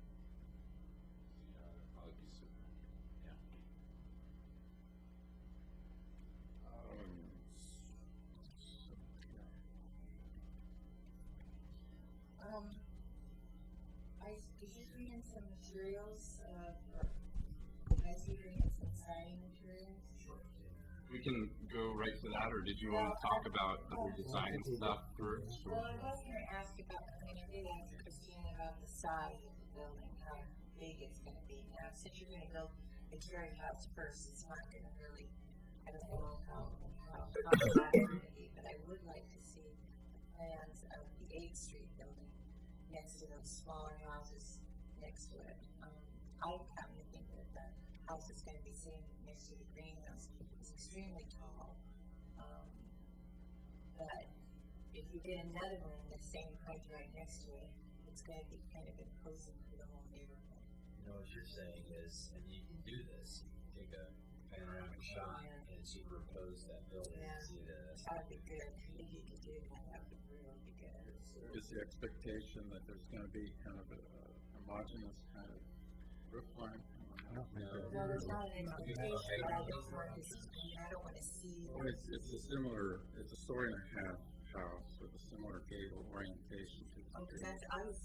Probably be soon. Yeah. Did you bring in some materials, or guys, you bring in some siding materials? We can go right to that, or did you want to talk about other design stuff first? Well, I was going to ask about, I did ask Christine about the size of the building, how big it's going to be. Now, since you're going to build the Terry house first, it's not going to really, I don't know how it's going to be, but I would like to see plans of the 8th Street building next to those smaller houses next to it. I kind of think that the house is going to be sitting next to the greenhouse. It's extremely tall. But if you get another one in the same height right next to it, it's going to be kind of imposing for the whole neighborhood. You know, what you're saying is, and you can do this, you can take a panoramic shot and superimpose that building and see the. That would be good. If you could do that, that would really be good. is the expectation that there's going to be kind of a homogeneous kind of roof line? No, there's not an expectation, but I don't want to see, I don't want to see. Well, it's a similar, it's a story and a half house with a similar gable orientation to the. Oh, because I was.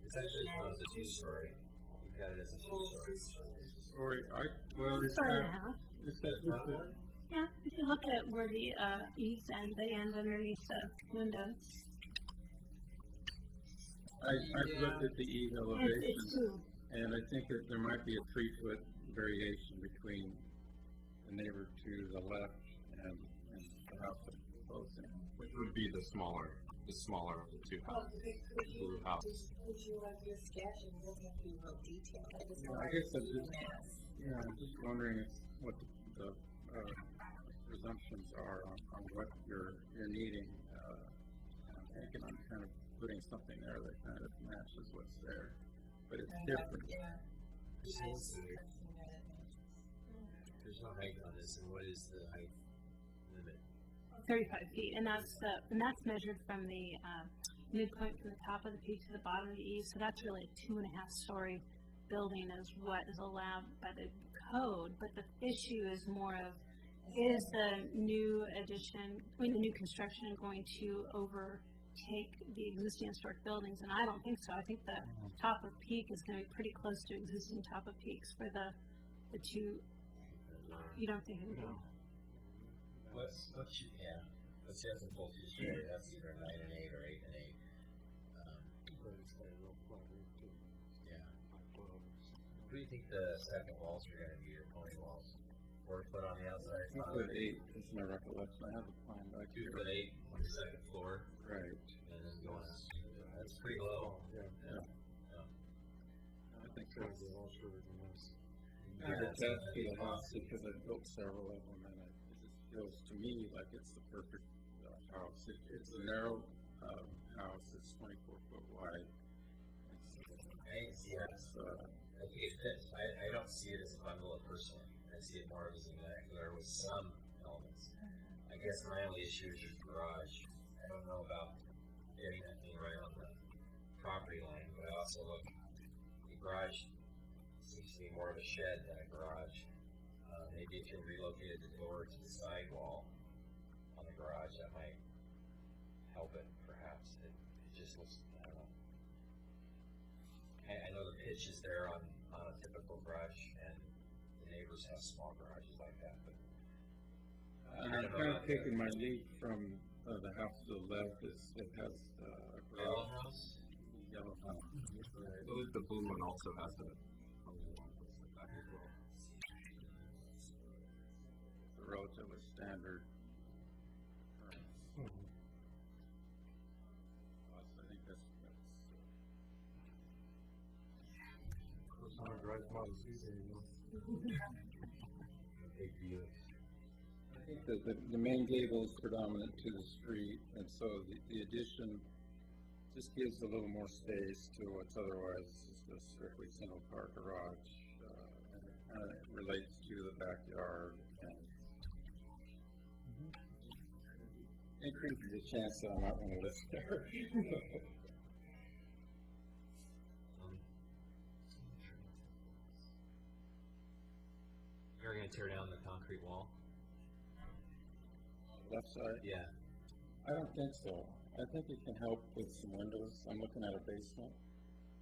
It's actually a 2-story. You've got it as a 2-story. Story, well, it's Sorry, got, huh? it's got just a, Yeah, if you look at where the eaves end, they end underneath the windows. I've looked at the eve It's elevation, two. and I think that there might be a 3-foot variation between the neighbor to the left and the house that's closing. Which would be the smaller of the 2 houses. Could you, Blue house. could you have your sketch and it doesn't have to be real detailed? I just Yeah, I want guess to I'm see just- mass. Yeah, I'm just wondering what the presumptions are on what you're needing. And I'm thinking I'm kind of putting something there that kind of matches what's there, but it's different. Yeah. There's I no- see something that matches. There's no height on this, and what is the height limit? 35 feet, and that's measured from the midpoint from the top of the peak to the bottom of the eave. So that's really a 2.5-story building is what is allowed by the code, but the issue is more of, is the new addition, I mean, the new construction going to overtake the existing historic buildings? And I don't think so. I think the top of peak is gonna be pretty close to existing top of peaks for the two. You don't think it would be? What's the other full two-story? That's either 9 and 8 or 8 and 8. But it's got a real flat roof too. Yeah. 5 12. What do you think the second walls are going to be, your pony walls? 4 foot on the outside? 2 foot 8 is my recollection. I have a plan back 2 here. foot 8 on the second floor, Right. and then going up. That's pretty low. Yeah. Yeah. I think It's so. gotta be a lot shorter than this. I could attest to the house because I've built several of them, and it just feels to me like it's the perfect house. It's a narrow house. It's 24 foot wide. I see it. I think it fits. I don't see it as a bundle of personally. I see it more as a vernacular with some elements. I guess my only issue is your garage. I don't know about getting that thing right on the property line, but I also look, the garage seems to be more of a shed than a garage. Maybe if you relocated the door to the side wall on the garage, that might help it, perhaps. It just looks, I don't know. I know the pitch is there on a typical garage, and the neighbors have small garages like that, but. I'm kind of taking my lead from the house to the left. It has a Yellow garage. house? Yellow house. I believe the blue one also has a back as well. It's a relatively standard. I think that's Personal drive not as easy anymore. Big view. I think that the main gable is predominant to the street, and so the addition just gives a little more space to what's otherwise just a strictly single car garage. And it kind of relates to the backyard and increases the chance that I might want to live there. You're gonna tear down the concrete wall? Left side? Yeah. I don't think so. I think it can help with some windows. I'm looking at a basement.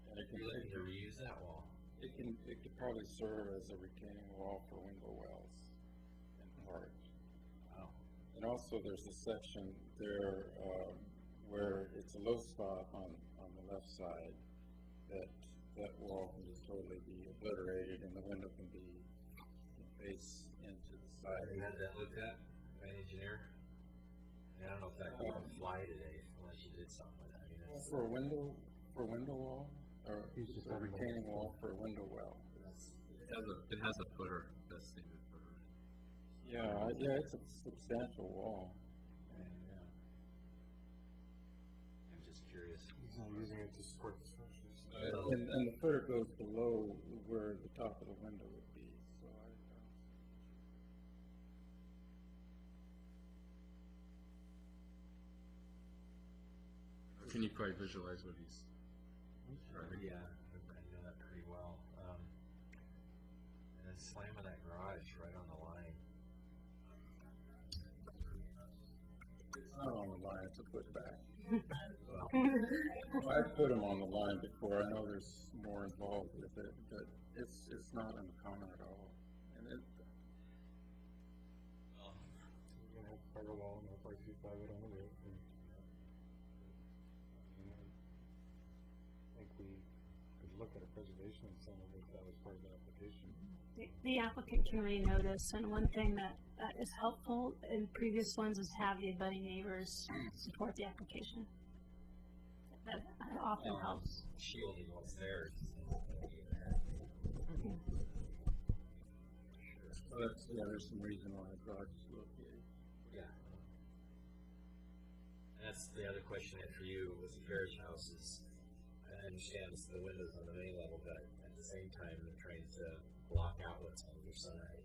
And it can, You're looking to reuse that wall? it could probably serve as a retaining wall for window wells in part. Wow. And also there's a section there, where it's a low spot on the left side that wall can just totally be obliterated and the window can face into the side. You had that looked at by an engineer? I don't know if that could even fly today unless you did something with that. I mean, that's, For a window wall, or just a retaining wall for a window well. It has a footer, that's stated footer. Yeah, it's a substantial wall. yeah. I'm just curious. He's not using it to support the structures. And the footer goes below where the top of the window would be, so Can you quite visualize what he's? Yeah, I know that pretty well. And then slamming that garage right on the line. it's not on the line, it's a foot back. I've put them on the line before, I know there's more involved with it, but it's not uncommon at all. And it, You're gonna have firewall and they'll probably shoot by it on the roof. And, I think we could look at a preservation incentive if that was part of the application. The applicant can renotice, and one thing that is helpful in previous ones is have the abutting neighbors support the application. That often helps. Shielding what's there. so that's, there's some reason why the garage is located. Yeah. And that's the other question I had for you with the carriage houses. I understand it's the windows on the main level, but at the same time, they're trying to block out what's on the side.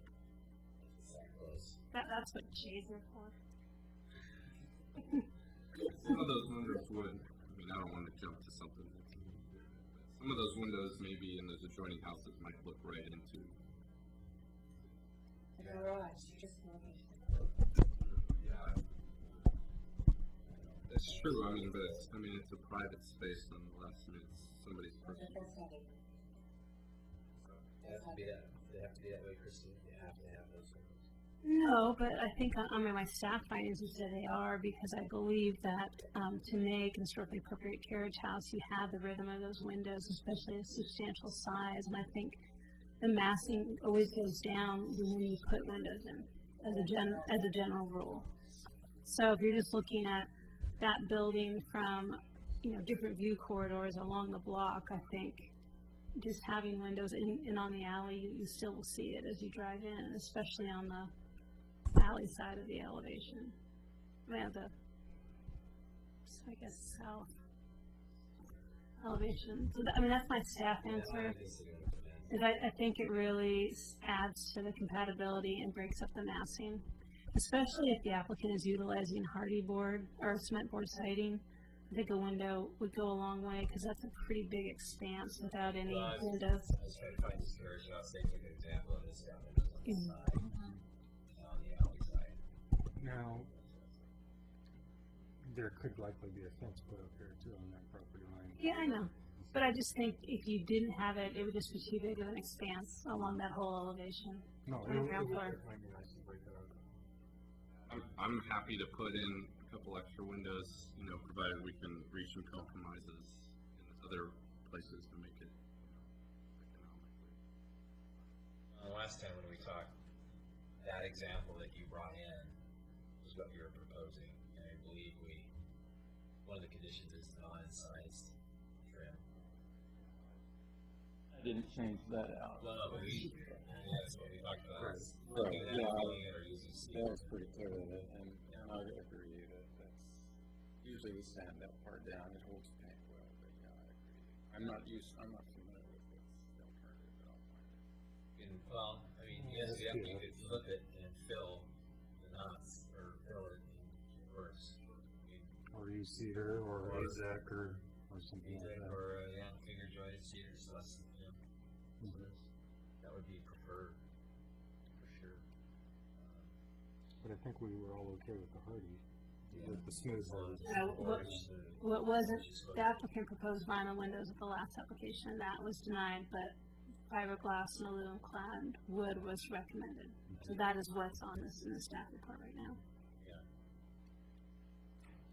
It's that close. That's what shades are for. Some of those windows would, I mean, I don't want to jump to something that's, some of those windows maybe in those adjoining houses might look right into garage, you're just moving. Yeah. It's true, I mean, but it's a private space nonetheless, and it's somebody's personal. That's not it. They have to be that way, Christine. You have to have those windows. No, but I think on my staff findings would say they are, because I believe that to make an historically appropriate carriage house, you have the rhythm of those windows, especially a substantial size, and I think the massing always goes down when you put windows in, as a general rule. So if you're just looking at that building from, different view corridors along the block, I think just having windows in on the alley, you still will see it as you drive in, especially on the alley side of the elevation. I guess south elevation. So that's my staff answer. Is I think it really adds to the compatibility and breaks up the massing, especially if the applicant is utilizing hardy board or cement board siding. I think a window would go a long way, because that's a pretty big expanse without any windows. I was trying to find this carriage house. They took an example of this down there on the side, on the alley side. Now, there could likely be a fence put up there too on that property line. Yeah, I know. But I just think if you didn't have it, it would just be too big of an expanse along that whole elevation. No, on the ground floor. it might be nice to break it up. I'm happy to put in a couple extra windows, provided we can reach some compromises in other places to make it economically. Last time when we talked, that example that you brought in was what you were proposing, and I believe one of the conditions is non-incised trim. I didn't change that out. Well, no, but that's what we talked about. Right, yeah, Or using steel. that was pretty clear with it, and I agree that that's, usually we sand that part down, it holds paint well, but yeah, I agree. I'm not familiar with this alternative, but I'll find it. Yes, you could flip it and fill the knots, or fill it in reverse. Or use cedar or AZEC or something like that. Or, finger jointed cedar less, that would be preferred, for sure. But I think we were all okay with the hardy, with the smooth hardy. What wasn't, the applicant proposed vinyl windows at the last application, and that was denied, but fiberglass and aluminum clad wood was recommended. So that is what's on this in the staff report right now.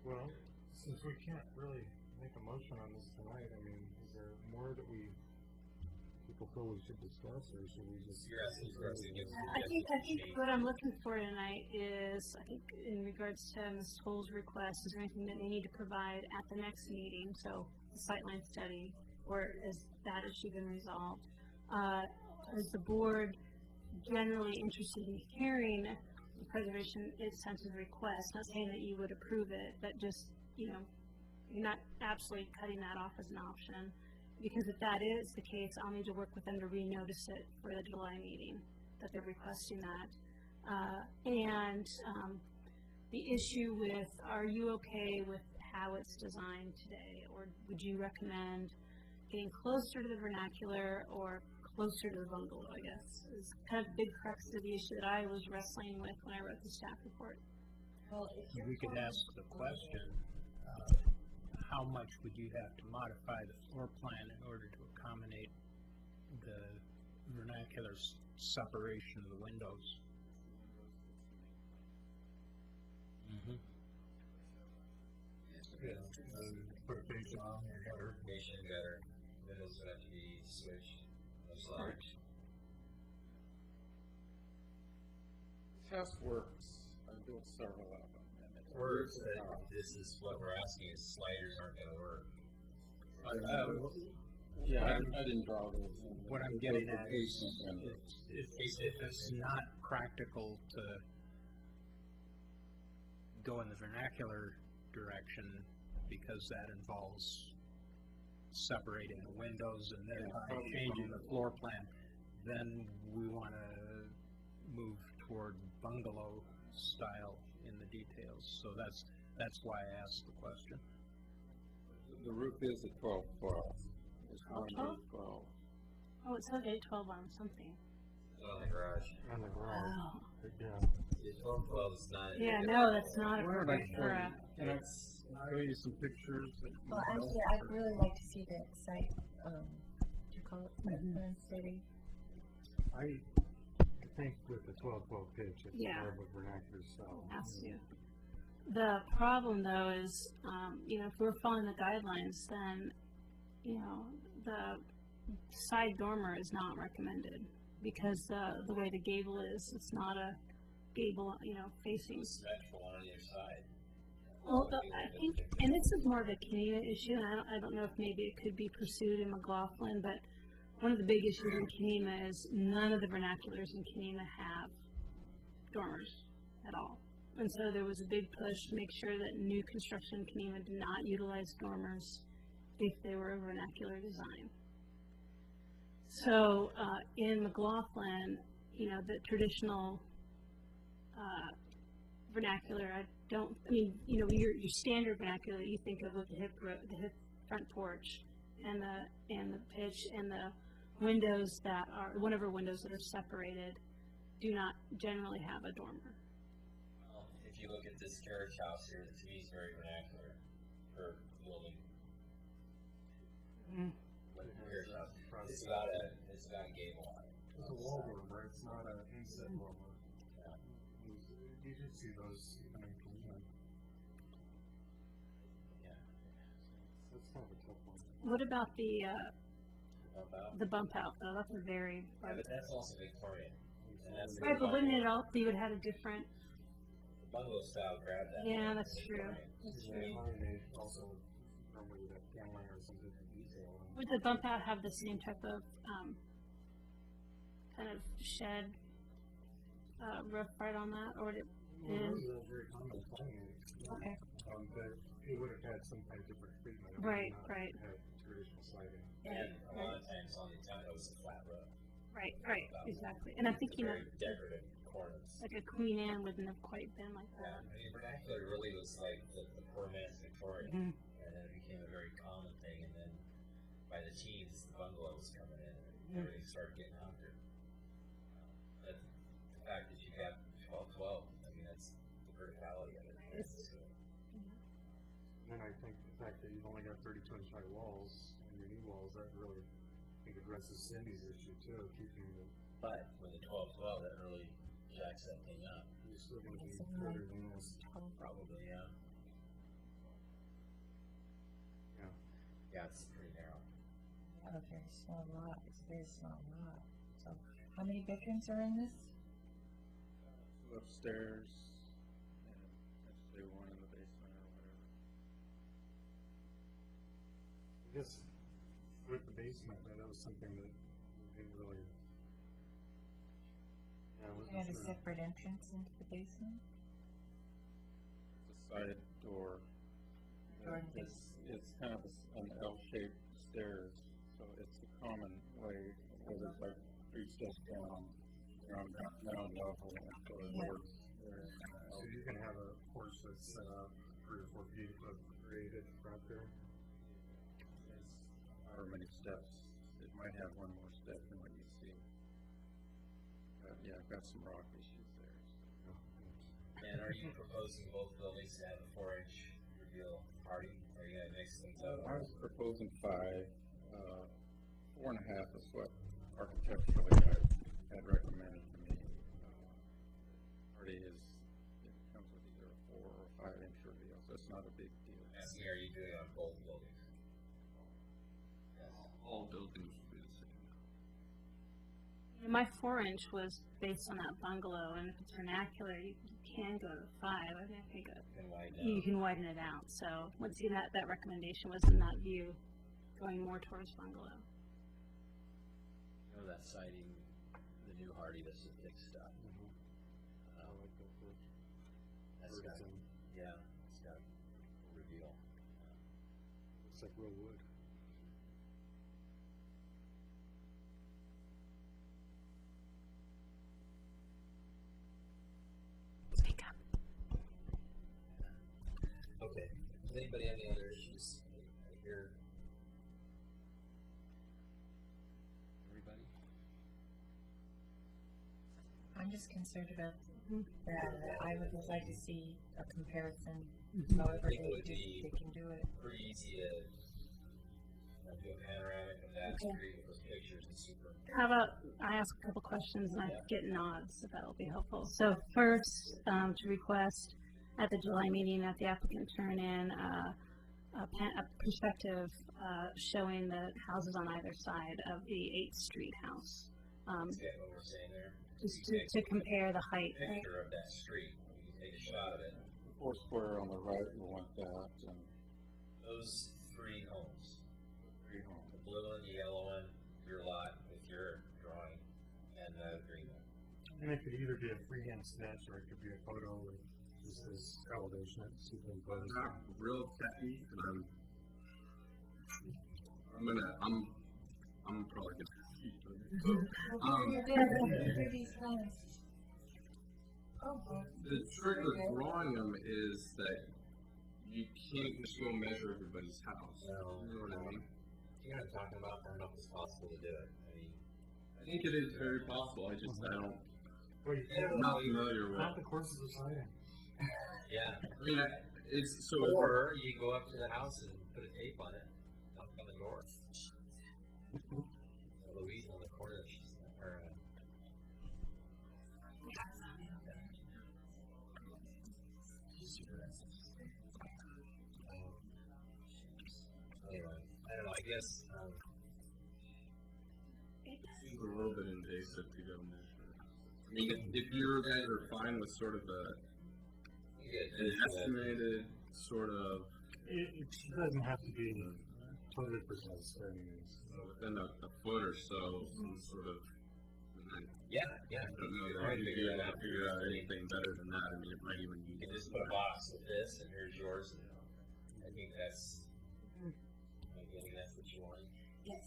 Well, since we can't really make a motion on this tonight, is there more that people feel we should discuss, or should we just? You're asking for us to give I think what I'm looking for tonight is, I think in regards to Ms. Toll's request, is there anything that they need to provide at the next meeting? So the sightline study, or is that issue been resolved? Is the board generally interested in hearing the preservation incentive request? Not saying that you would approve it, but just, you're not absolutely cutting that off as an option. Because if that is the case, I'll need to work with them to renotice it for the July meeting, that they're requesting that. The issue with, are you okay with how it's designed today? Or would you recommend getting closer to the vernacular or closer to the bungalow, I guess, is kind of the big crux of the issue that I was wrestling with when I wrote the staff report. Well, if We could ask the question, how much would you have to modify the floor plan in order to accommodate the vernacular separation of the windows? Put a face on or gutter. Gutter. Windows would have to be switched. Large. This house works, I've built several of them. And it Works, this is what we're asking, is sliders aren't gonna work. I didn't draw those. What I'm getting at is, if If it's not practical to go in the vernacular direction, because that involves separating the windows and then changing the floor plan, then we want to move toward bungalow style in the details. So that's why I asked the question. The roof is a 12-12. It's 1 to 12. Oh, it says 812 on something. On the garage. On the garage. Oh. Yeah. The 1212 is not. Yeah, no, that's not a Where would I perfect show for you? a, Can I show you some pictures? Well, actually, I'd really like to see the site, what do you call it, plan study. I think with the 12-12 pitch, it's Yeah. more of a vernacular style. has to. The problem though is, you know, if we're following the guidelines, then, you know, the side dormer is not recommended because the way the gable is, it's not a gable, you know, facing. Symmetrical on either side. Well, I think, and this is more of a Kenema issue, and I don't know if maybe it could be pursued in McLaughlin, but one of the big issues in Kenema is none of the vernaculars in Kenema have dormers at all. And so there was a big push to make sure that new construction in Kenema did not utilize dormers if they were a vernacular design. So in McLaughlin, you know, the traditional vernacular, I mean, you know, your standard vernacular you think of with the hip front porch and the pitch and the windows that are, one of our windows that are separated do not generally have a dormer. If you look at this carriage house here, the TV is very vernacular for building. But the carriage house, it's got a gable on it. It's a wall dormer, it's not an inset dormer. Yeah. You do see those even in Kenema. Yeah. That's kind of a tough one. What about the Bump out. bump out though? That's a very Yeah, but that's also Victorian. And that's right, but wouldn't it also you would have a different? The bungalow style grab that. Yeah, that's true. Victorian. That's Yeah, true. they also normally would have paneling or some different detail. Would the bump out have the same type of kind of shed roof right on that, or would it? Well, those are very common planning. Okay. But it would have had some kind of different treatment. It would Right, not right. have traditional siding. And a lot of times on the townhouse, it's a flat roof. Right, exactly. And I'm thinking of Very decorative corners. like a Queen Anne wouldn't have quite been like Yeah, that. I mean, vernacular really was like the poor man's Victorian, Mhm. and then it became a very common thing, and then by the teens, the bungalow was coming in, and everything started getting hunkered. But the fact that you got 12-12, I mean, that's the verticality of it. So, And then I think the fact that you've only got 32-inch high walls and your knee walls, that really, I think addresses Cindy's issue too, keeping the, but with the 12-12, that really jacks that thing up. you're still gonna be further than this. Probably, yeah. Yeah. Yeah, it's pretty narrow. Oh, very small lot, it's a very small lot. So, how many bedrooms are in this? Two upstairs, and I'd say one in the basement or whatever. I guess with the basement, that was something that we didn't really. Yeah, I You wasn't had a sure. separate entrance into the basement? It's a side door. Door in the It's kind of an L-shaped stairs, so it's a common way, where there's like 3 steps down, down level, and so it Yeah. works. So you can have a porch that's 3 or 4 feet above grade at the front there. It's however many steps. It might have one more step than what you see. But yeah, I've got some rock issues there. And are you proposing both buildings to have a 4-inch reveal party? Are you gonna mix things up? I was proposing 5, 4.5 is what architecturally I had recommended to me. Party is, it comes with either a 4 or 5-inch reveal, so it's not a big deal. Asking, are you doing it on both buildings? Yes. All buildings will be the same. My 4-inch was based on that bungalow, and if it's vernacular, you can go to 5. I mean, I think And widen you out. can widen it out. So once again, that recommendation was in that view, going more towards bungalow. You know that siding, the new Hardy, that's the thick stuff. I like that porch. That's got, Ferguson. yeah, it's got reveal. Looks like real wood. Speak up. Okay. Does anybody have any other issues here? Everybody? I'm just concerned about Mhm. that. I would just like to see a comparison, Mhm. however I think it would be they can do it. pretty easy to do a panoramic of that Okay. street with those pictures and super. How about I ask a couple questions and I get nods, if that'll be helpful. So first, to request at the July meeting that the applicant turn in a perspective showing the houses on either side of the 8th Street house. Is that what we're saying there? Just to compare the height. Right? Picture of that street, you can take a shot of it. Four square on the right, we want that, and Those 3 homes, three homes. the blue and the yellow one, your lot with your drawing, and the green one. And it could either be a freehand sketch or it could be a photo with just this elevation that's superimposed. Not real techy, and I'm probably gonna cheat on it. Do these plans. Oh, boy. The trick with drawing them is that you can't just go measure everybody's house. No. You know what I mean? You're not talking about, I don't know if it's possible to do it. I mean, I think it is very possible. I don't. Well, you Yeah, I'm not familiar with. count the courses of sliding. yeah. I mean, it's so. Or you go up to the house and put a tape on it, knock on the door. Louise on the corner, she's or anyway, I don't know. I guess Seems a little bit invasive to go measure. I mean, if you guys are fine with sort of an estimated sort of It doesn't have to be totally precise by any means. within a foot or so, some sort of. yeah. I don't know You're how right, to figure it out. figure out anything better than that. I mean, it might even be. You can just put a box with this, and here's yours. And I think that's. I think that's what you want. Yes.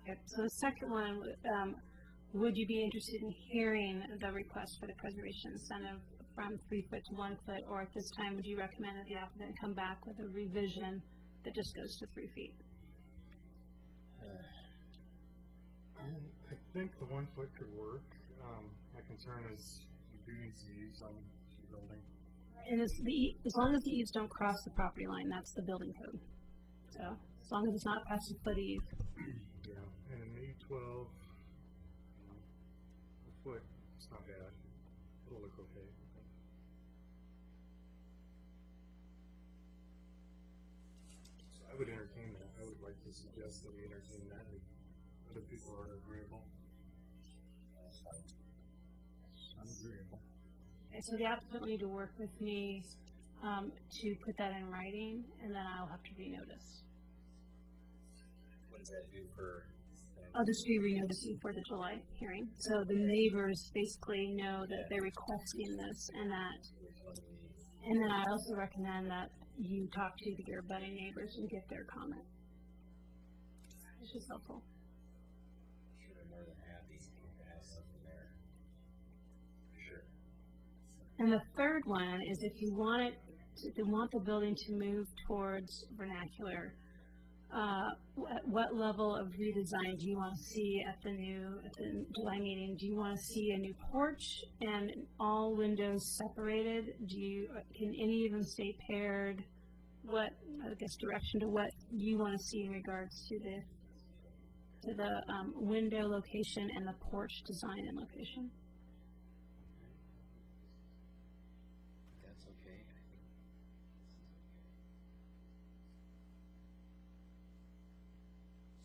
Okay, so the second one, would you be interested in hearing the request for the preservation incentive from 3 foot to 1 foot, or at this time, would you recommend that the applicant come back with a revision that just goes to 3 feet? I think the 1 foot could work. My concern is you do need to use on the building. And as long as the eaves don't cross the property line, that's the building code. So, as long as it's not past the foot eve. Yeah, and E12, a foot, it's not bad. It'll look okay. So I would entertain that. I would like to suggest that we entertain that if other people are agreeable. I'm agreeable. Okay, so the applicant will need to work with me to put that in writing, and then I'll have to renotice. What does that do for? I'll just be renoticing for the July hearing. So the neighbors basically know that they're requesting this, and then I also recommend that you talk to your budding neighbors and get their comment. It's just helpful. Sure, they're more than happy to have something there. For sure. And the third one is if you want the building to move towards vernacular, what level of redesign do you want to see at the July meeting? Do you want to see a new porch and all windows separated? Can any of them stay paired? What, I guess, direction to what you want to see in regards to the window location and the porch design and location? That's okay.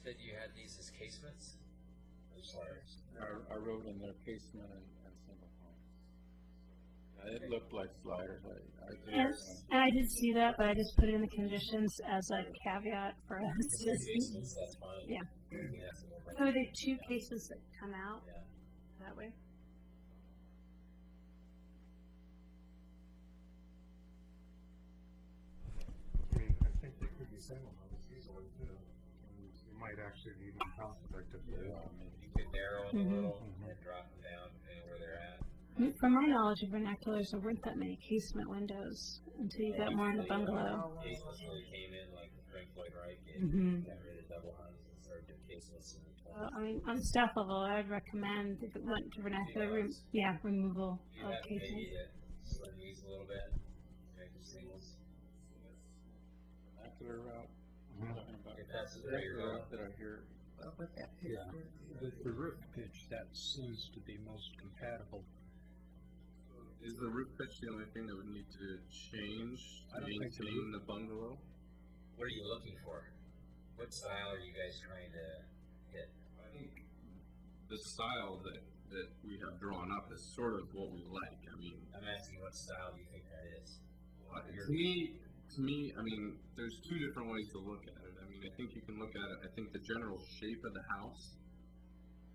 Said you had these as casements? Or sliders? I wrote in their casement and single home. It looked like sliders. And I did see that, but I just put it in the conditions as a caveat for us. Casements, that's fine. Yeah. Yeah, so we'll So are there 2 cases that come out Yeah. that way? I mean, I think they could be single homes easily too. And it might actually be even cost effective for them. You could narrow them a Mhm. little and drop them down depending where they're at. From my knowledge of vernaculars, there weren't that many casement windows until you got more in the bungalow. Casements really came in like Frank Lloyd Wright Mhm. got rid of double houses and or do caseless in the I mean, on staff level, I'd recommend if it went to vernacular, removal You of have maybe cases. slim these a little bit, make them singles. Vernacular route, Mhm. talking about. If that's the way you're going. That I hear. With that Yeah, picture. the roof pitch, that seems to be most compatible. Is the roof pitch the only thing that would need to change I to don't think the maintain the bungalow? What are you looking for? What style are you guys trying to hit? I think the style that we have drawn up is sort of what we like. I mean, I'm asking what style do you think that is? to me, I mean, there's two different ways to look at it. I mean, I think you can look at it. I think the general shape of the house,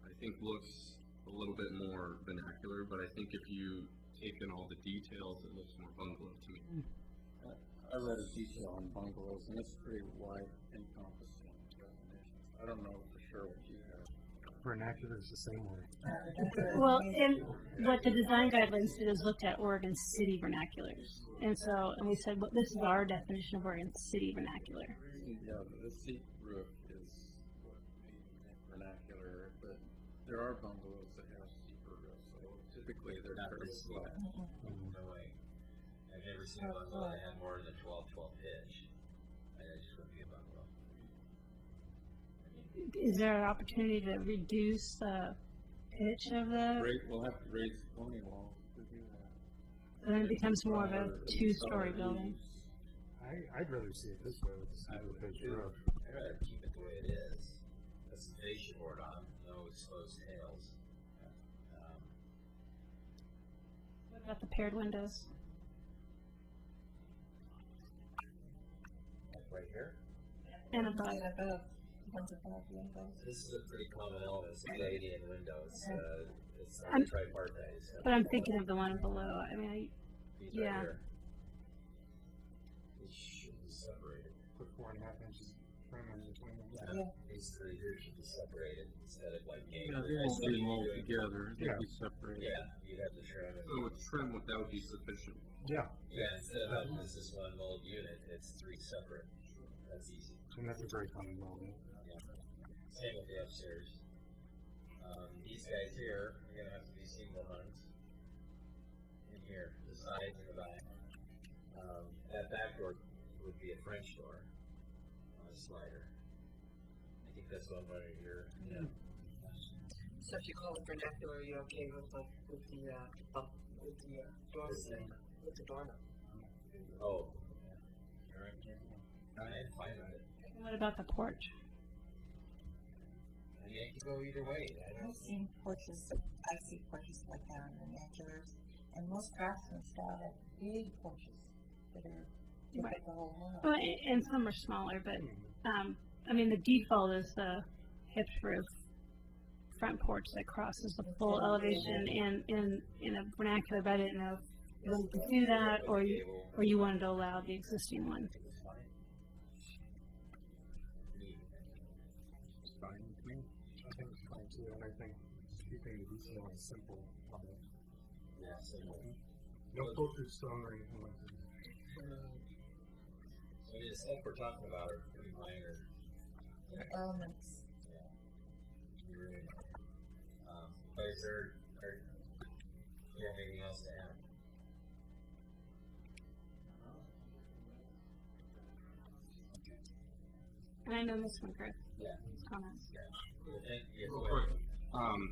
I think looks a little bit more vernacular, but I think if you take in all the details, it looks more bungalow to me. I read a detail on bungalows, and it's pretty wide encompassing definitions. I don't know for sure what you have. Vernacular is the same way. Well, and what the design guidelines did is looked at Oregon City vernaculars. And we said, well, this is our definition of Oregon City vernacular. Yeah, the seat roof is what we think vernacular, but there are bungalows that have steeper roofs, so typically they're Not pretty this flat. No way. I've never seen a bungalow that had more than a 12-12 pitch. I just wouldn't be a bungalow. Is there an opportunity to reduce the pitch of the, We'll have to raise the pony wall to do that. and then it becomes more of a two-story building? I'd rather see it this way with the single pitch roof. I'd rather keep it the way it is. That's the fascia board on, no exposed tails. What about the paired windows? Like right here. And above? One's above windows. This is a pretty common element, it's a Canadian window, it's I'm- tripartite. It's got- But I'm thinking of the one below. I mean, These yeah. right here. These should be separated. Put 4.5 inches trim in between them. These three here should be separated instead of like Yeah, angled. they won't be all together, Yeah. they'll be separated. Yeah, you'd have to trim it. So with trim, that would be sufficient. Yeah, Yeah, instead of having this one mold unit, it's three separate. That's easy. and that's a very common element. Yeah. Same with the upstairs. These guys here are gonna have to be single hungs. In here, the sides and the back. That back door would be a French door on a slider. I think that's what I'm running here. Yeah. So if you call it vernacular, are you okay with the doorknob? Oh. You're right. I'm fine with it. What about the porch? Yeah, you can go either way. I've seen porches, I see porches like that on vernaculars, and most craftsmen style have big porches that are, take Right. up the whole room. Well, and some are smaller, but I mean, the default is the hipped roof front porch that crosses the full elevation in a vernacular. But I didn't know if you wanted to do that or you wanted to allow the existing one. It's fine with me. I think it's fine too, and I think keeping the detail is simple on it. Yeah, simple. No cultured stone or anything like that. So the stuff we're talking about are pretty minor. Elements. Really. But is there, do you have anything else to add? And I know Miss Winkert. Yeah. Comments. Yeah, Real go quick, ahead.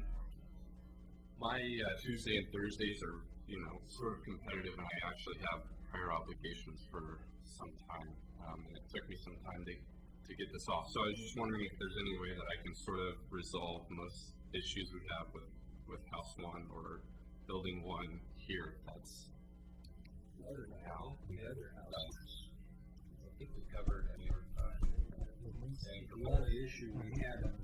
my Tuesday and Thursdays are, sort of competitive, and I actually have prior obligations for some time. And it took me some time to get this off. So I was just wondering if there's any way that I can sort of resolve most issues we have with House 1 or Building 1 here. That's The other house. I think we covered, saying The only issue we had on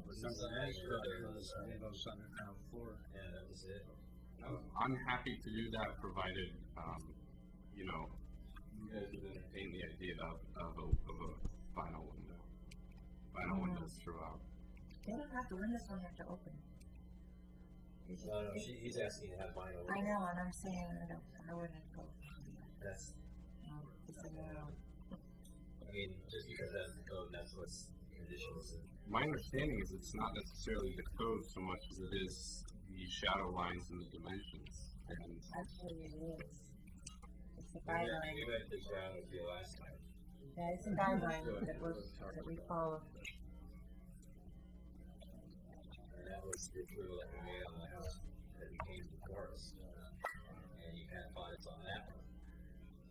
was on the next structure was windows on the ground floor. Yeah, that was it. I'm happy to do that, provided you guys would entertain the idea of a vinyl window. Vinyl windows throughout. They don't have, the windows don't have to open. No, he's asking to have vinyl. I know, and I'm saying, I wouldn't go. That's, He said, no. I mean, just because that's the code, that's what's residential. My understanding is it's not necessarily the code so much as it is the shadow lines and the dimensions. And Actually, it is. It's a We guideline. went this round with you last time. Yeah, it's a guideline that we follow. And that was the approval that we made on the house that became before us. And you had audits on that one.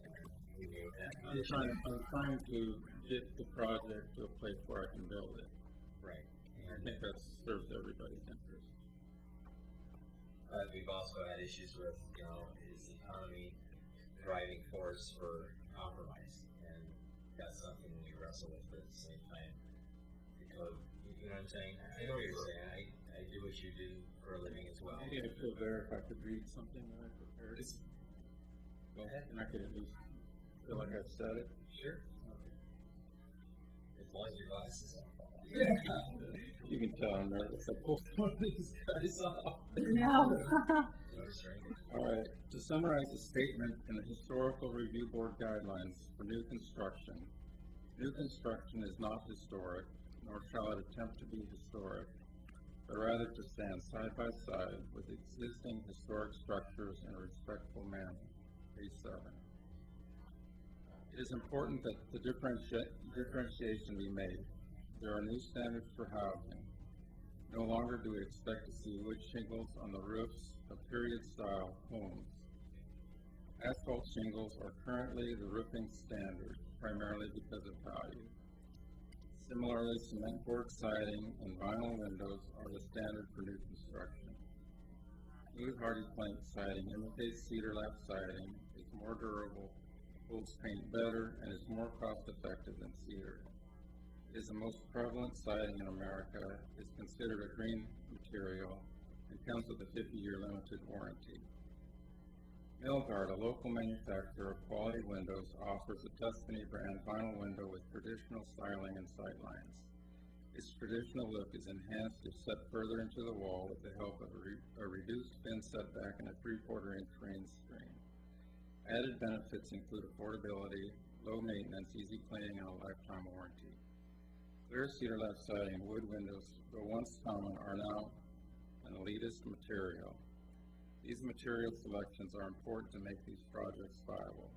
And we knew that. I'm trying to get the project to a place where I can build it. Right. I think that serves everybody's interest. We've also had issues with, is the economy driving force for compromise? And that's something we wrestle with at the same time. The code, you know what I'm saying? I know what you're saying. I do what you do for a living as well. Maybe I feel better if I could read something that I prepared. Go ahead. And I could at least feel like I've said it. Sure. As long as your glasses on. You can tell I'm nervous. I pulled one of these guys off. No. All right. To summarize the statement in the Historical Review Board guidelines for new construction is not historic, nor shall it attempt to be historic, but rather to stand side by side with existing historic structures in a respectful manner. Page 7. It is important that the differentiation be made. There are new standards for housing. No longer do we expect to see wood shingles on the roofs of period-style homes. Asphalt shingles are currently the roofing standard, primarily because of value. Similarly, cement board siding and vinyl windows are the standard for new construction. Smooth hardy plank siding imitates cedar lap siding, is more durable, holds paint better, and is more cost-effective than cedar. It is the most prevalent siding in America, is considered a green material, and comes with a 50-year limited warranty. Milgard, a local manufacturer of quality windows, offers a Tuscany brand vinyl window with traditional styling and sightlines. Its traditional look is enhanced if set further into the wall with the help of a reduced fin setback and a 3/4 inch rain screen. Added benefits include affordability, low maintenance, easy cleaning, and a lifetime warranty. Clear cedar lap siding and wood windows, though once common, are now an elitist material. These material selections are important to make these projects viable.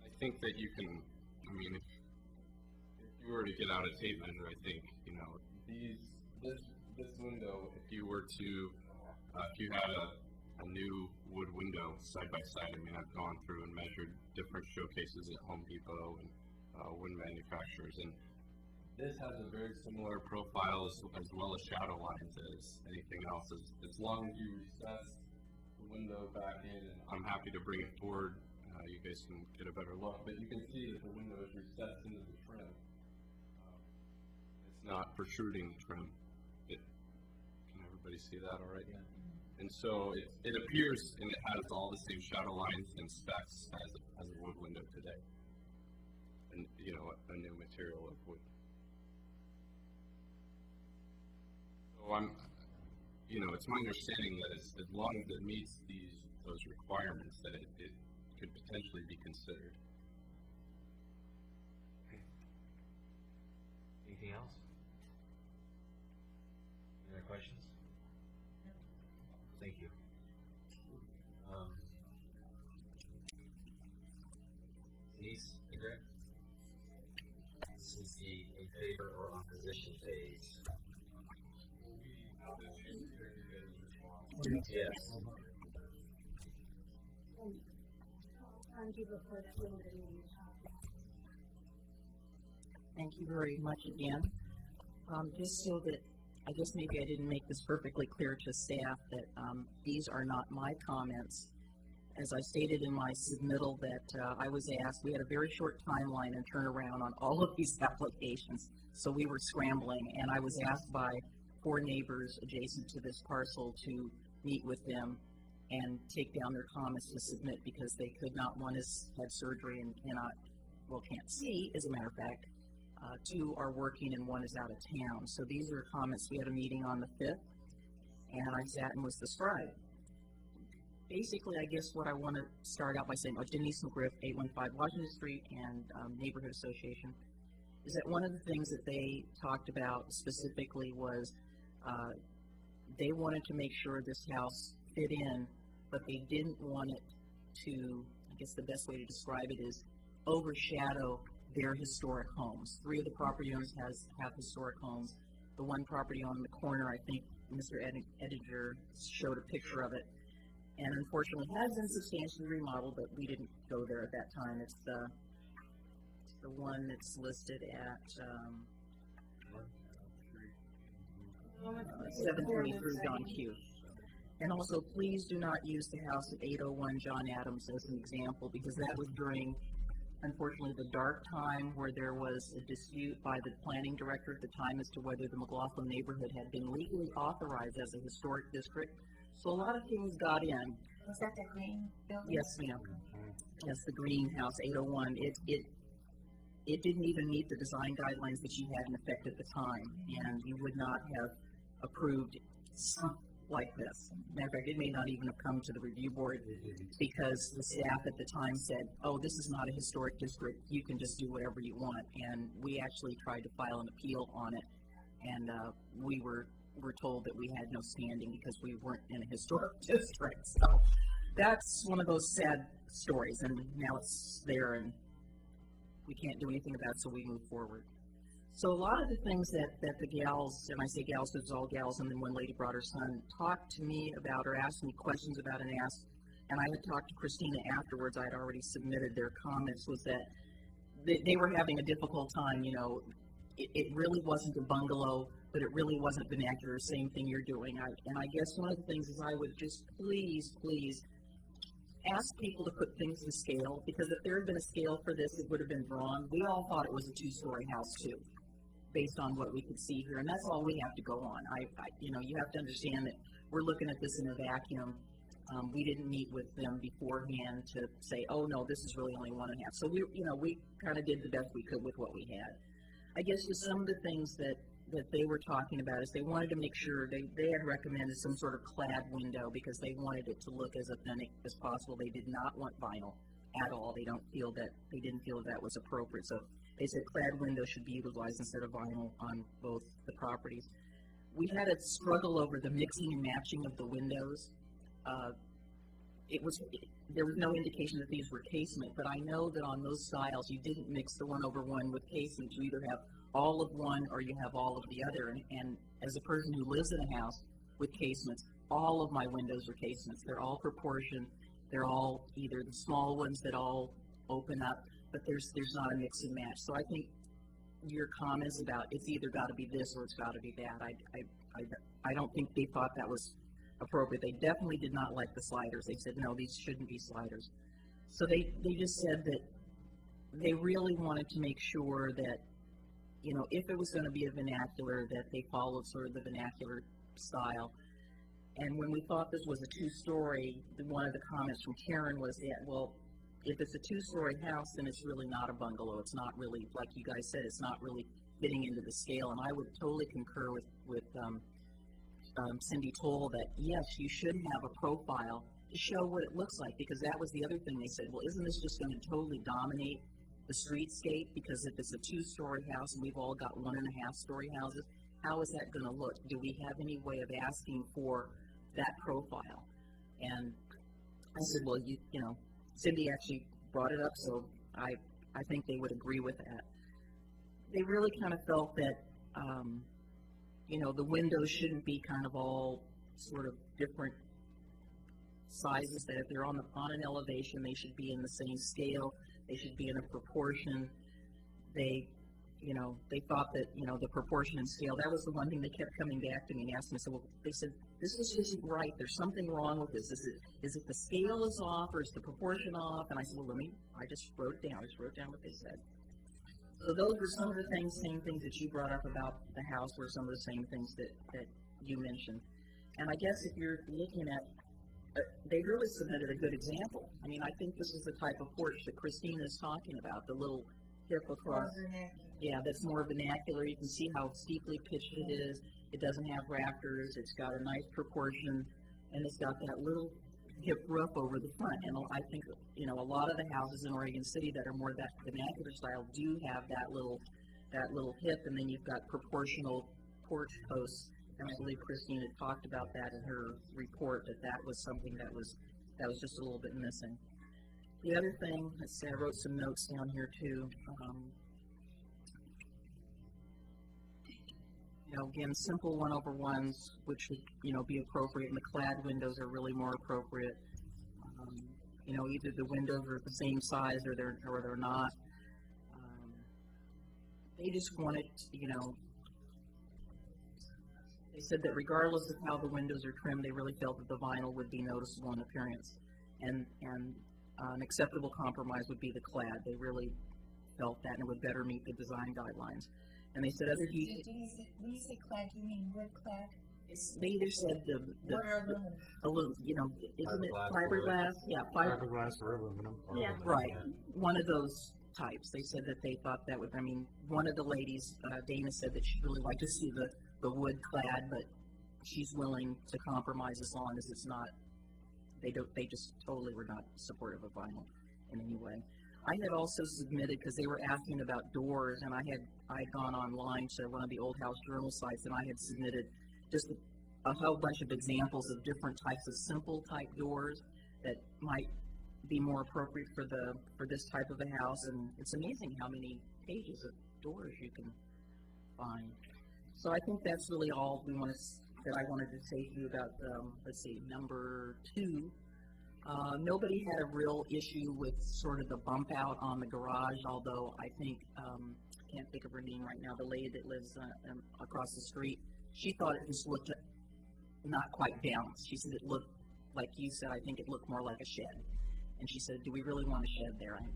I think that you can, if you were to get out a tape measure, I think, this window, if you were to, if you had a new wood window side by side, I've gone through and measured different showcases at Home Depot and wood manufacturers, and this has a very similar profile as well as shadow lines as anything else. As long as you recess the window back in, and I'm happy to bring it forward, you guys can get a better look, but you can see that the window is recessed into the trim. It's not protruding the trim. Can everybody see that all right? Yeah. And so it appears, and it has all the same shadow lines and specs as a wood window today. And, a new material of wood. So it's my understanding that as long as it meets those requirements, that it could potentially be considered. Anything else? Any other questions? Thank you. Denise, Greg? This is the in favor or opposition phase. Yes. Thank you very much again. Just so that, I guess maybe I didn't make this perfectly clear to staff that these are not my comments. As I stated in my submittal that I was asked, we had a very short timeline and turnaround on all of these applications, so we were scrambling, and I was asked by 4 neighbors adjacent to this parcel to meet with them and take down their comments to submit because they could not. One has had surgery and can't see, as a matter of fact. 2 are working and 1 is out of town. So these are comments. We had a meeting on the 5th, and I sat and was the scribe. basically, I guess what I want to start out by saying, Denise McGriff, 815 Washington Street and Neighborhood Association, is that one of the things that they talked about specifically was they wanted to make sure this house fit in, but they didn't want it to, I guess the best way to describe it is, overshadow their historic homes. 3 of the property owners have historic homes. The one property on the corner, I think Mr. Edinger showed a picture of it, and unfortunately has been substantially remodeled, but we didn't go there at that time. It's the one that's listed at 723 John Q. And also, please do not use the house at 801 John Adams as an example, because that was during, unfortunately, the dark time where there was a dispute by the planning director at the time as to whether the McLaughlin neighborhood had been legally authorized as a historic district. So a lot of things got in. Was that the green building? Yes, ma'am. Yes, the greenhouse, 801. It didn't even meet the design guidelines that you had in effect at the time, and you would not have approved something like this. Matter of fact, it may not even have come to the review board because the staff at the time said, oh, this is not a historic district, you can just do whatever you want. And we actually tried to file an appeal on it, and we were told that we had no standing because we weren't in a historic district. So that's one of those sad stories, and now it's there and we can't do anything about it, so we move forward. So a lot of the things that the gals, and I say gals because it's all gals, and then one lady brought her son, talked to me about or asked me questions about and I had talked to Christina afterwards. I had already submitted their comments, was that they were having a difficult time, you know. It really wasn't a bungalow, but it really wasn't vernacular, same thing you're doing. And I guess one of the things is I would just please ask people to put things to scale, because if there had been a scale for this, it would have been drawn. We all thought it was a 2-story house too, based on what we could see here, and that's all we have to go on. You know, you have to understand that we're looking at this in a vacuum. We didn't meet with them beforehand to say, oh no, this is really only 1.5. So we kind of did the best we could with what we had. I guess just some of the things that they were talking about is they wanted to make sure they had recommended some sort of clad window because they wanted it to look as authentic as possible. They did not want vinyl at all. They didn't feel that was appropriate. So they said clad window should be utilized instead of vinyl on both the properties. We had a struggle over the mixing and matching of the windows. There was no indication that these were casement, but I know that on those styles you didn't mix the 1/1 with casement. You either have all of one or you have all of the other. And as a person who lives in a house with casements, all of my windows are casements. They're all proportioned. They're all either the small ones that all open up, but there's not a mix and match. So I think your comments about it's either got to be this or it's got to be that, I don't think they thought that was appropriate. They definitely did not like the sliders. They said, no, these shouldn't be sliders. So they just said that they really wanted to make sure that, you know, if it was going to be a vernacular, that they followed sort of the vernacular style. And when we thought this was a 2-story, one of the comments from Karen was that, well, if it's a 2-story house, then it's really not a bungalow. It's not really, like you guys said, it's not really fitting into the scale. And I would totally concur with Cindy Toll that, yes, you should have a profile to show what it looks like, because that was the other thing they said, well, isn't this just going to totally dominate the streetscape? Because if it's a 2-story house and we've all got 1.5-story houses, how is that going to look? Do we have any way of asking for that profile? And I said, well, you know, Cindy actually brought it up, so I think they would agree with that. They really kind of felt that, you know, the windows shouldn't be kind of all sort of different sizes, that if they're on an elevation, they should be in the same scale. They should be in a proportion. They thought that, you know, the proportion and scale, that was the one thing they kept coming back to me and asking me. So they said, this isn't right. There's something wrong with this. Is it the scale is off or is the proportion off? And I said, well, I just wrote it down. I just wrote down what they said. So those were some of the same things that you brought up about the house were some of the same things that you mentioned. And I guess if you're looking at, they really submitted a good example. I mean, I think this is the type of porch that Christina is talking about, the little hip across. Yeah, that's more vernacular. You can see how steeply pitched it is. It doesn't have rafters. It's got a nice proportion, and it's got that little hip roof over the front. And I think, you know, a lot of the houses in Oregon City that are more that vernacular style do have that little hip, and then you've got proportional porch posts. And I believe Christine had talked about that in her report, that was something that was just a little bit missing. The other thing, let's see, I wrote some notes down here too. You know, again, simple 1/1s, which would, you know, be appropriate, and the clad windows are really more appropriate. You know, either the windows are the same size or they're not. They just wanted, you know, they said that regardless of how the windows are trimmed, they really felt that the vinyl would be noticeable in appearance, and an acceptable compromise would be the clad. They really felt that, and it would better meet the design guidelines. And they said other When you say clad, do you mean wood clad? they either said aluminum, you know, isn't it fiberglass? Yeah, Fiberglass or aluminum. Or Yeah. aluminum. right. One of those types. They said that they thought that would, I mean, one of the ladies, Dana, said that she'd really like to see the wood clad, but she's willing to compromise as long as it's not, they just totally were not supportive of vinyl in any way. I had also submitted, because they were asking about doors, and I had gone online to one of the Old House Journal sites, and I had submitted just a whole bunch of examples of different types of simple type doors that might be more appropriate for this type of a house, and it's amazing how many pages of doors you can find. So I think that's really all that I wanted to say to you about, let's see, number 2. Nobody had a real issue with sort of the bump out on the garage, although I think, can't think of her name right now, the lady that lives across the street, she thought it just looked not quite balanced. She said it looked, like you said, I think it looked more like a shed. And she said, do we really want a shed there? I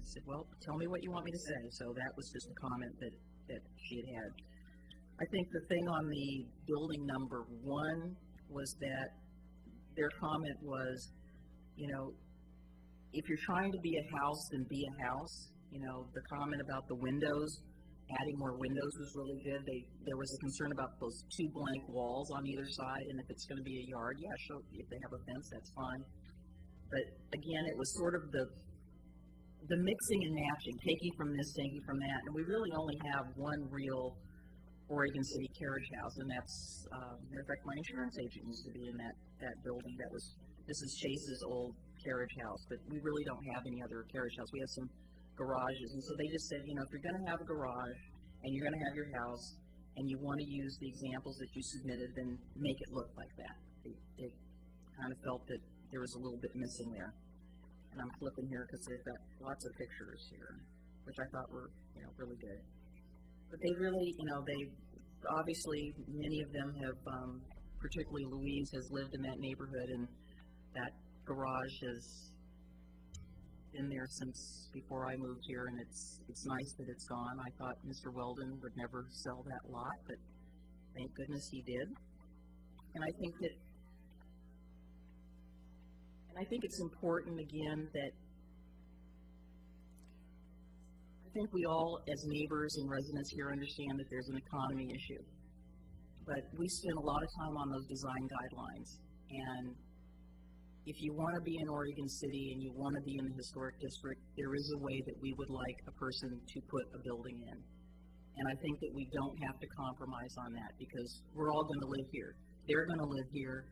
said, well, tell me what you want me to say. So that was just a comment that she had. I think the thing on the building number 1 was that their comment was, you know, if you're trying to be a house, then be a house. You know, the comment about the windows, adding more windows was really good. There was a concern about those 2 blank walls on either side, and if it's going to be a yard, yeah, sure, if they have a fence, that's fine. But again, it was sort of the mixing and matching, taking from this, taking from that, and we really only have one real Oregon City carriage house, and that's, matter of fact, my insurance agent used to be in that building. This is Chase's old carriage house, but we really don't have any other carriage house. We have some garages, and so they just said, you know, if you're going to have a garage and you're going to have your house and you want to use the examples that you submitted, then make it look like that. They kind of felt that there was a little bit missing there. And I'm flipping here because they've got lots of pictures here, which I thought were, you know, really good. But they really, you know, they obviously, many of them have, particularly Louise has lived in that neighborhood, and that garage has been there since before I moved here, and it's nice that it's gone. I thought Mr. Weldon would never sell that lot, but thank goodness he did. And I think it's important, again, that I think we all, as neighbors and residents here, understand that there's an economy issue. But we spend a lot of time on those design guidelines, and if you want to be in Oregon City and you want to be in the historic district, there is a way that we would like a person to put a building in. And I think that we don't have to compromise on that, because we're all going to live here. They're going to live here,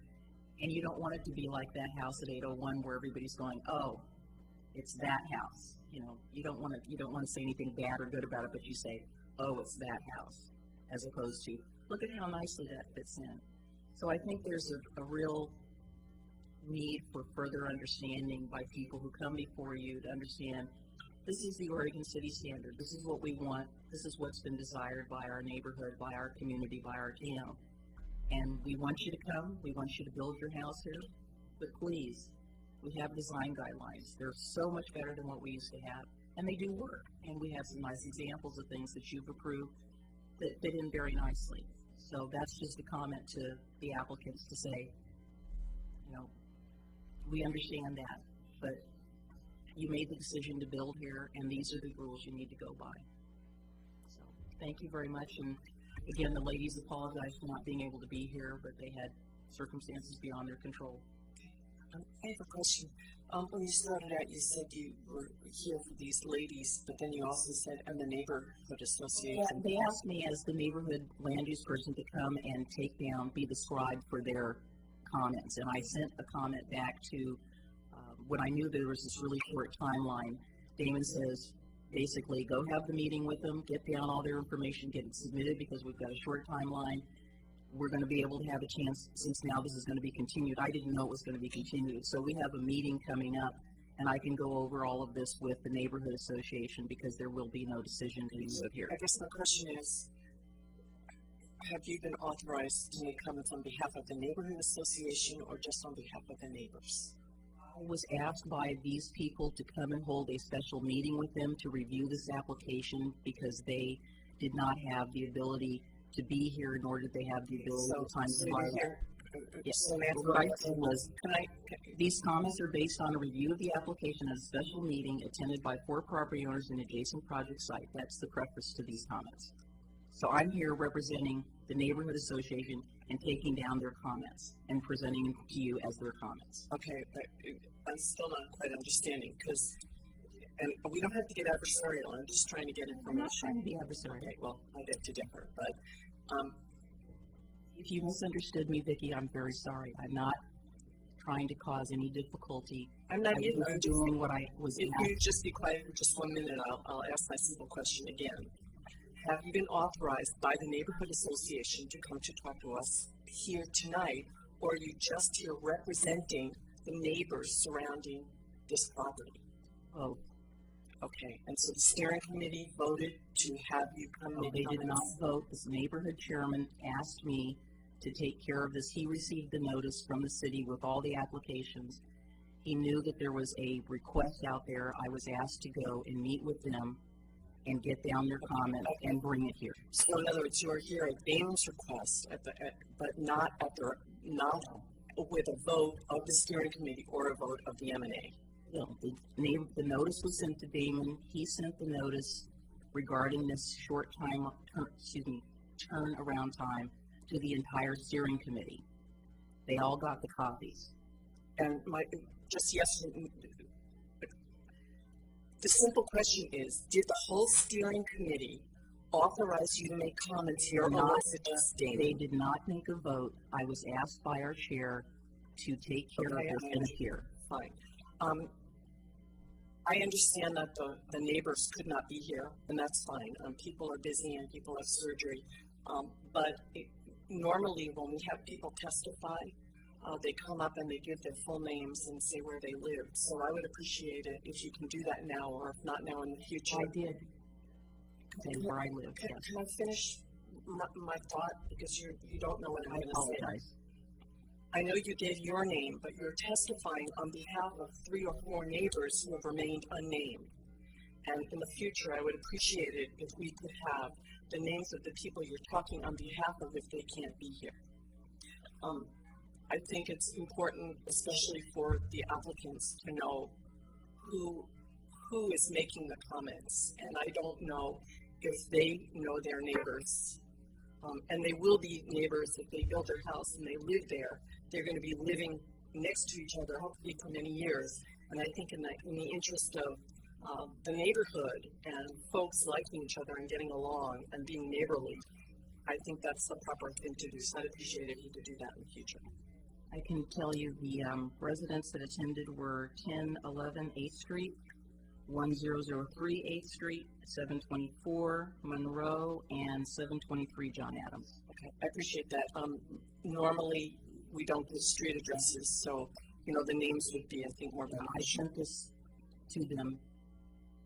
and you don't want it to be like that house at 801 where everybody's going, oh, it's that house. You know, you don't want to say anything bad or good about it, but you say, oh, it's that house, as opposed to, look at how nicely that fits in. So I think there's a real need for further understanding by people who come before you to understand this is the Oregon City standard. This is what we want. This is what's been desired by our neighborhood, by our community, by our town. And we want you to come. We want you to build your house here. But please, we have design guidelines. They're so much better than what we used to have. And they do work. And we have some nice examples of things that you've approved that fit in very nicely. So that's just a comment to the applicants to say, you know, we understand that, but you made the decision to build here, and these are the rules you need to go by. So thank you very much. And again, the ladies apologize for not being able to be here, but they had circumstances beyond their control. I have a question. When you started out, you said you were here for these ladies, but then you also said, and the neighborhood association. Yeah, they asked me as the neighborhood land use person to come and take down, be the scribe for their comments. And I sent a comment back to, when I knew there was this really short timeline, Damon says, basically, go have the meeting with them, get down all their information, get it submitted because we've got a short timeline. We're going to be able to have a chance, since now this is going to be continued. I didn't know it was going to be continued. So we have a meeting coming up, and I can go over all of this with the neighborhood association because there will be no decision being made here. I guess my question is, have you been authorized to make comments on behalf of the neighborhood association or just on behalf of the neighbors? I was asked by these people to come and hold a special meeting with them to review this application because they did not have the ability to be here, nor did they have the ability at the time to file. Yes. So What I said was, these comments are based on a review of the application at a special meeting attended by 4 property owners in adjacent project site. That's the preface to these comments. So I'm here representing the neighborhood association and taking down their comments and presenting them to you as their comments. Okay, but I'm still not quite understanding because, and we don't have to get adversarial. I'm just trying to get information. I'm not trying to be adversarial. Okay, well, I beg to differ, but if you misunderstood me, Vicki, I'm very sorry. I'm not trying to cause any difficulty. I'm not either. I'm doing what I was If asked. you just be quiet for just 1 minute, I'll ask my simple question again. Have you been authorized by the neighborhood association to come to talk to us here tonight, or are you just here representing the neighbors surrounding this property? Oh, okay. And so the steering committee voted to have you come. no, they did not vote. This neighborhood chairman asked me to take care of this. He received the notice from the city with all the applications. He knew that there was a request out there. I was asked to go and meet with them and get down their comments and bring it here. So in other words, you are here at Damon's request, but not with a vote of the steering committee or a vote of the M&A. No, the notice was sent to Damon. He sent the notice regarding this short time, turnaround time to the entire steering committee. They all got the copies. And the simple question is, did the whole steering committee authorize you to make comments here, or was it just Damon? They did not make a vote. I was asked by our chair to take care of this and appear. Fine. I understand that the neighbors could not be here, and that's fine. People are busy and people have surgery. But normally when we have people testify, they come up and they give their full names and say where they live. So I would appreciate it if you can do that now, or if not now, in the future. I did. Say where I live. Can I finish my thought? Because you don't know what I'm going to say. Apologize. I know you gave your name, but you're testifying on behalf of 3 or 4 neighbors who have remained unnamed. And in the future, I would appreciate it if we could have the names of the people you're talking on behalf of if they can't be here. I think it's important, especially for the applicants, to know who is making the comments. And I don't know if they know their neighbors. And they will be neighbors if they build their house and they live there. They're going to be living next to each other, hopefully for many years. And I think in the interest of the neighborhood and folks liking each other and getting along and being neighborly, I think that's the proper thing to do. So I'd appreciate it if you could do that in the future. I can tell you the residents that attended were 1011 8th Street, 1003 8th Street, 724 Monroe, and 723 John Adams. Okay, I appreciate that. Normally, we don't give street addresses, so, the names would be, I think, more beneficial. I sent this to them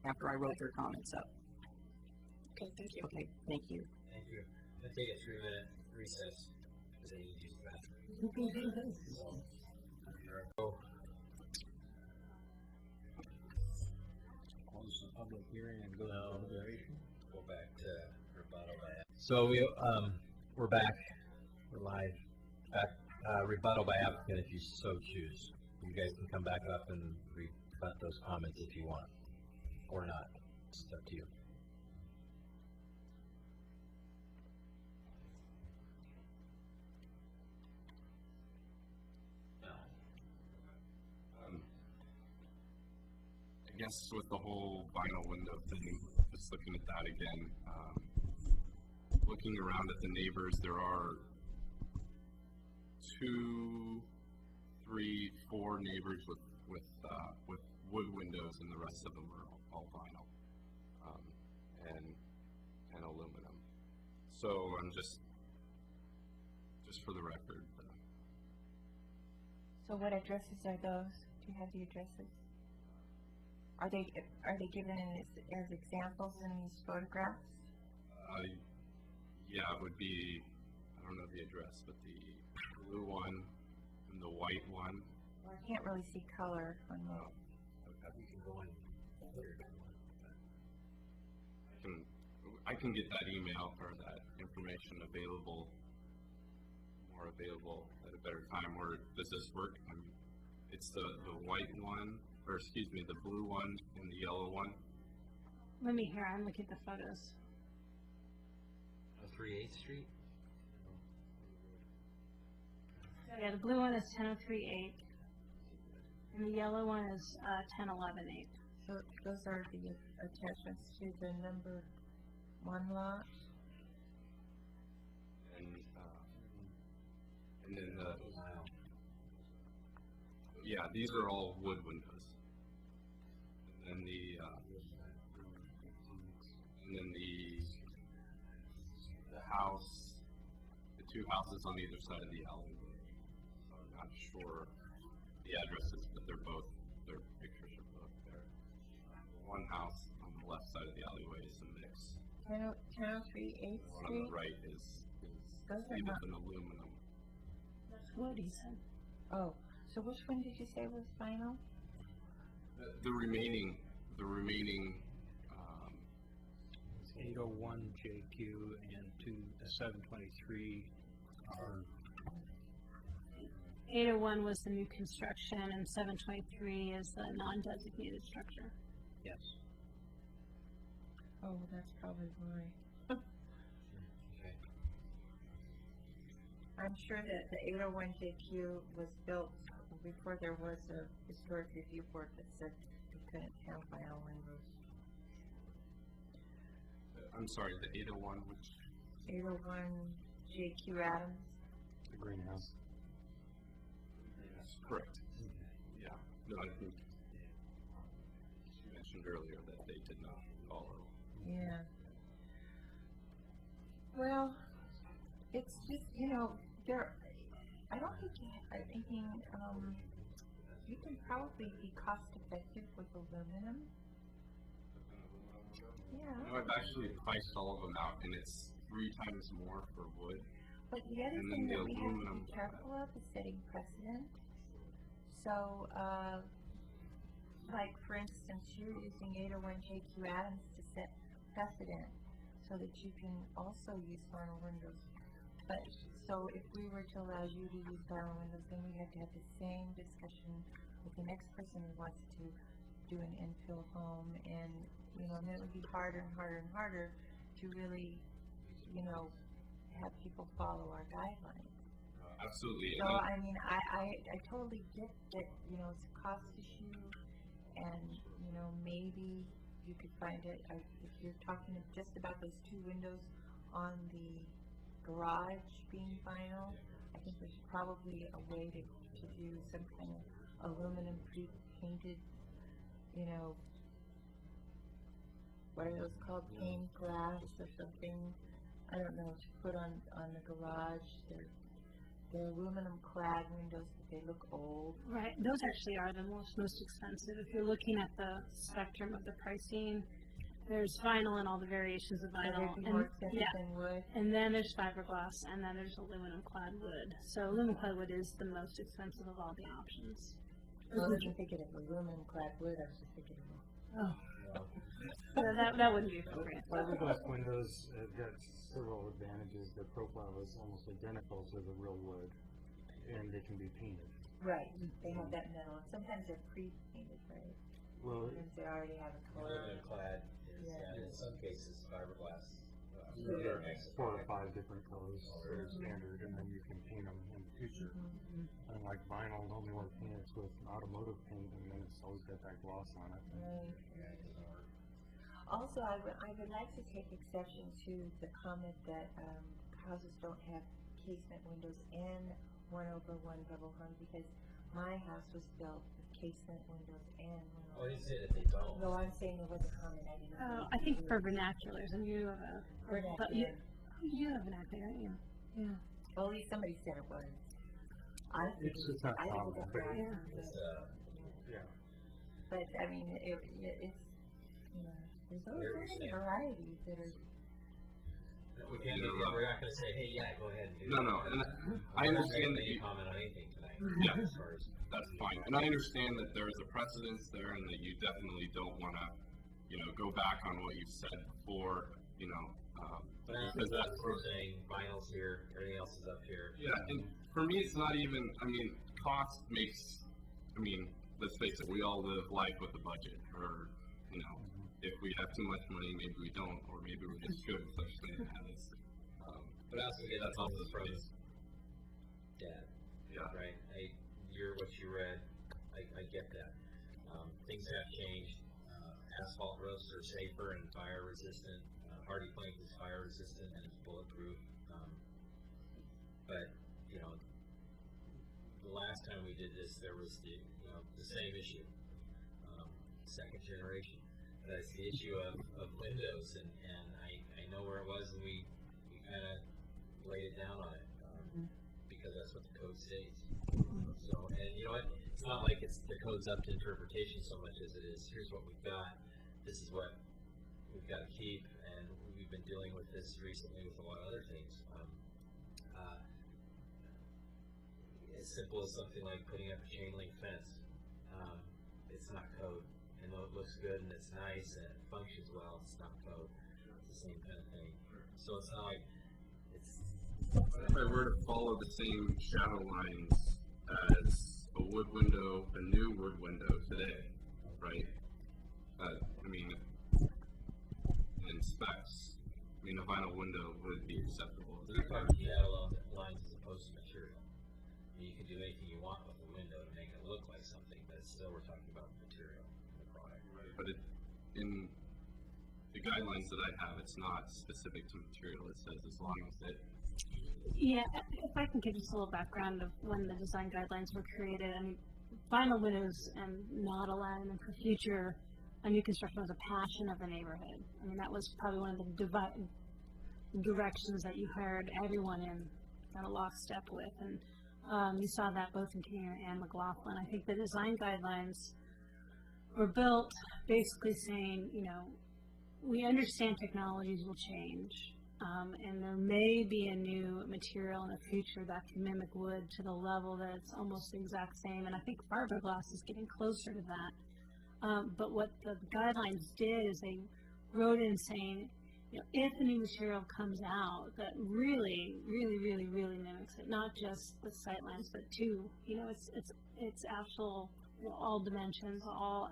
after I wrote their comments up. Okay, thank you. Okay, thank you. Thank you. I'm going to take a 3-minute recess because I need to use the bathroom. Close the public hearing and go to deliberation. Go back to rebuttal. So we're back. We're live. Rebuttal by applicant if you so choose. You guys can come back up and rebut those comments if you want, or not. It's up to you. guess with the whole vinyl window thing, just looking at that again, looking around at the neighbors, there are 2, 3, 4 neighbors with wood windows, and the rest of them are all vinyl, and aluminum. So I'm just for the record. So what addresses are those? Do you have the addresses? Are they given as examples in these photographs? Yeah, it would be, I don't know the address, but the blue one and the white one. Well, I can't really see color on those. I can get that email or that information more available at a better time. Or does this work? It's the white one, or excuse me, the blue one and the yellow one. Let me hear, I'm looking at the photos. 3/8 Street? Yeah, the blue one is 1003 8th, and the yellow one is 1011 8th. So those are the attachments to the number 1 lot? And then yeah, these are all wood windows. And then the house, the 2 houses on either side of the alleyway. I'm not sure the addresses, but their pictures are both there. One house on the left side of the alleyway is a mix. 1003 8th One Street? on the right is Those are made not... of an aluminum. That's what he said. Oh, so which one did you say was vinyl? The remaining 801 JQ and 723 are 801 was the new construction, and 723 is the non-designated structure. yes. Oh, that's probably why. Okay. I'm sure that the 801 JQ was built before there was a historic review board that said you couldn't have vinyl windows. I'm sorry, the 801, which 801 JQ Adams. The greenhouse. is correct. Yeah. No, I think you mentioned earlier that they did not follow. Yeah. Well, it's just, I don't think you can probably be cost effective with aluminum. Yeah. No, I've actually priced all of them out, and it's 3 times more for wood. But the other And thing then that the we have to aluminum. be careful of is setting precedent. So, like for instance, you're using 801 JQ Adams to set precedent so that you can also use vinyl windows. But so if we were to allow you to use vinyl windows, then we have to have the same discussion with the next person who wants to do an infill home, and then it would be harder and harder and harder to really, have people follow our guidelines. Absolutely. So I mean, I totally get that, it's a cost issue, and maybe you could find it, if you're talking just about those 2 windows on the garage being vinyl, I think there's probably a way to do some kind of aluminum pre-painted, what are those called, pane glass or something, I don't know, to put on the garage. They're aluminum clad windows, but they look old. Right, those actually are the most expensive. If you're looking at the spectrum of the pricing, there's vinyl and all the variations of vinyl. They'd be more expensive than wood. And then there's fiberglass, and then there's aluminum clad wood. So aluminum clad wood is the most expensive of all the options. I wasn't thinking of aluminum clad wood, I was just thinking of that wouldn't be appropriate. Fiberglass windows have got several advantages. Their profile is almost identical to the real wood, and they can be painted. Right, they have that metal, and sometimes they're pre-painted, right? Well, Sometimes they already have a color. Aluminum clad is, Yeah. in some cases, fiberglass. There are 4 or 5 different colors that are standard, and then you can paint them in the future. And like vinyl only work paints with automotive paint, and then it's always got that gloss on it. Also, I would like to take exception to the comment that houses don't have casement windows and 1/1 double hung, because my house was built with casement windows and 1/1. Oh, you say that they don't. No, I'm saying there was a comment I didn't know. I think for vernaculars, and you have a Vernacular. you have vernacular, don't you? Yeah. Well, at least somebody said it was. It's not I common, think but it's yeah. But I mean, it's there's always so many varieties that are. We can't, we're not gonna say, hey, yeah, go ahead and do No, that. no, and I understand that you you, comment on anything tonight. Yeah. As far as, that's fine, and I understand that there is a precedence there and that you definitely don't wanna, go back on what you've said before, but because that's we're saying vinyl's here, everything else is up here. Yeah, and for me, it's not even, cost makes, let's face it, we all live life with a budget, or, if we have too much money, maybe we don't, or maybe we're just good with such things as, But also, that's also from Dad. Yeah. Right? What you read, I get that. Things have changed. Asphalt roofs are safer and fire resistant. Hardy plank is fire resistant and it's bulletproof. But, the last time we did this, there was the same issue. Second generation. That's the issue of windows, and I know where it was, and we kind of laid it down on it, because that's what the code states. So, and you know what, it's not like the code's up to interpretation so much as it is, here's what we've got, this is what we've got to keep, and we've been dealing with this recently with a lot of other things. As simple as something like putting up a chain link fence. It's not code. And though it looks good and it's nice and it functions well, it's not code. It's the same kind of thing. So it's not like if I were to follow the same shadow lines as a wood window, a new wood window today, right? In specs, a vinyl window would be acceptable. we're talking shadow lines as opposed to material. You can do anything you want with a window to make it look like something, but still we're talking about material in the product. But in the guidelines that I have, it's not specific to material. It says as long as it. Yeah, if I can give just a little background of when the design guidelines were created, vinyl windows and not allowing them for future new construction was a passion of the neighborhood. That was probably one of the directions that you heard everyone in kind of lockstep with, and you saw that both in King and McLaughlin. I think the design guidelines were built basically saying, we understand technologies will change, and there may be a new material in the future that can mimic wood to the level that it's almost the exact same, and I think fiberglass is getting closer to that. But what the guidelines did is they wrote in saying, if a new material comes out that really, really, really, really mimics it, not just the sightlines, but too, it's actual, all dimensions, all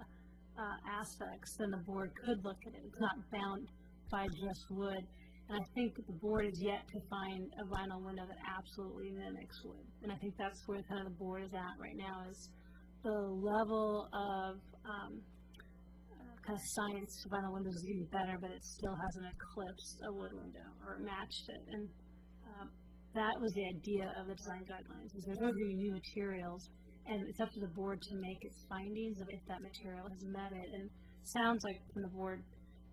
aspects, then the board could look at it. It's not bound by just wood. And I think the board is yet to find a vinyl window that absolutely mimics wood. And I think that's where kind of the board is at right now, is the level of kind of science to vinyl windows is getting better, but it still hasn't eclipsed a wood window or matched it. And that was the idea of the design guidelines, is there's going to be new materials, and it's up to the board to make its findings of if that material has met it. And it sounds like from the board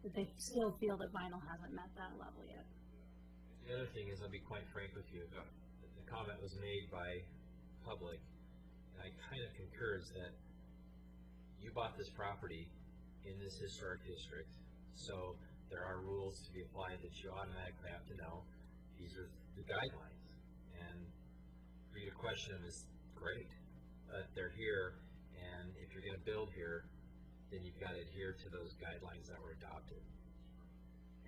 that they still feel that vinyl hasn't met that level yet. The other thing is, I'll be quite frank with you, the comment was made by public, and I kind of concurs that you bought this property in this historic district, so there are rules to be applied that you automatically have to know. These are the guidelines, and for you to question them is great, but they're here, and if you're going to build here, then you've got to adhere to those guidelines that were adopted.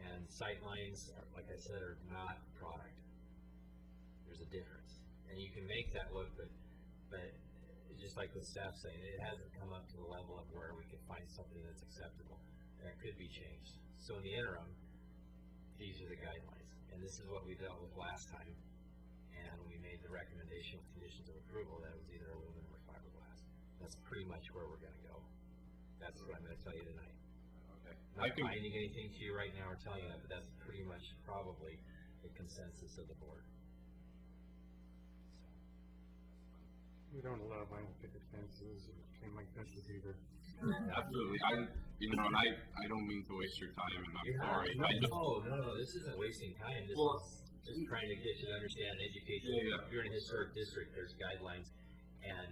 And sight lines, like I said, are not product. There's a difference, and you can make that look, but just like the staff saying, it hasn't come up to the level of where we could find something that's acceptable. That could be changed. So in the interim, these are the guidelines, and this is what we dealt with last time, and we made the recommendation with conditions of approval that it was either aluminum or fiberglass. That's pretty much where we're gonna go. That's what I'm gonna tell you tonight. Okay. Not binding anything to you right now or telling you that, but that's pretty much probably the consensus of the board. We don't allow vinyl picket fences or chain link fences either. Absolutely. I don't mean to waste your time, and I'm sorry. No, this isn't wasting time. This is just trying to get you to understand, educate you. If you're in a historic district, there's guidelines, and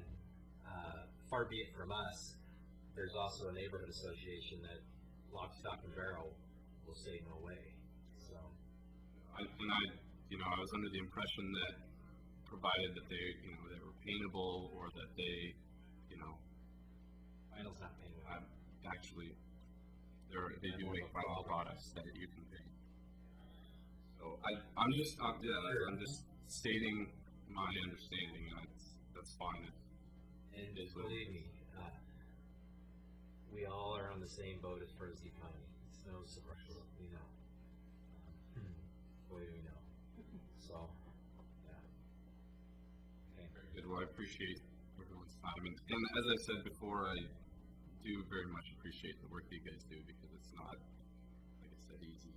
far be it from us, there's also a neighborhood association that lock, stock, and barrel will say no way. So, I was under the impression that provided that they were paintable or that they, vinyl's not paintable. Actually, they do make vinyl products that you can paint. So I'm just stating my understanding, and that's fine. And believe me, we all are on the same boat as far as the economy. It's no surprise, we know. Boy, do we know. So, yeah. Okay. Very good. Well, I appreciate everyone's time, and as I said before, I do very much appreciate the work that you guys do, because it's not, like I said, easy.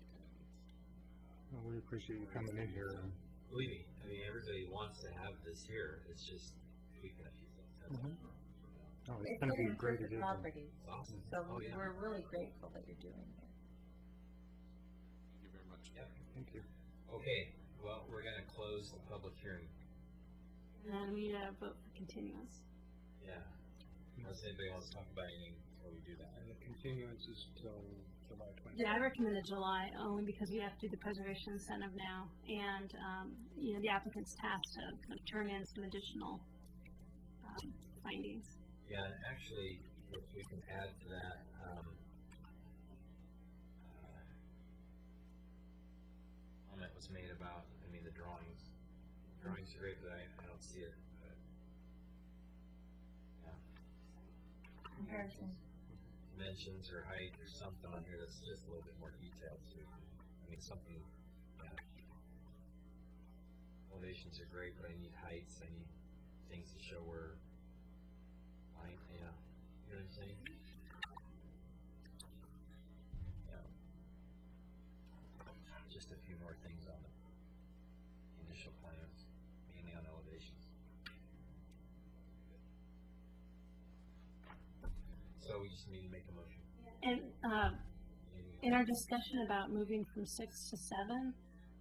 And We appreciate you coming in here. And believe me, I mean, everybody wants to have this here. It's just tweaking a few things. That's all. oh, it's going to be a great addition. Property. Awesome. So Oh, yeah. we're really grateful that you're doing it. thank you very much. Yep. Thank you. Okay, well, we're gonna close the public hearing. And then we vote for continuance. Yeah. Unless anybody wants to talk about anything before we do that. And the continuance is till July 20th. Yeah, I recommended July only because we have to do the preservation incentive now, and the applicant's tasked to kind of turn in some additional findings. Yeah, and actually, if we can add to that, comment was made about, the drawings. Drawings are great, but I don't see it. But, yeah. Comparison. Dimensions or height or something on here that's just a little bit more detailed too. Something, yeah. Elevations are great, but I need heights, I need things to show where line, yeah. You know what I'm saying? Yeah. Just a few more things on the initial plans, mainly on elevations. So we just need to make a motion. And in our discussion about moving from 6 to 7,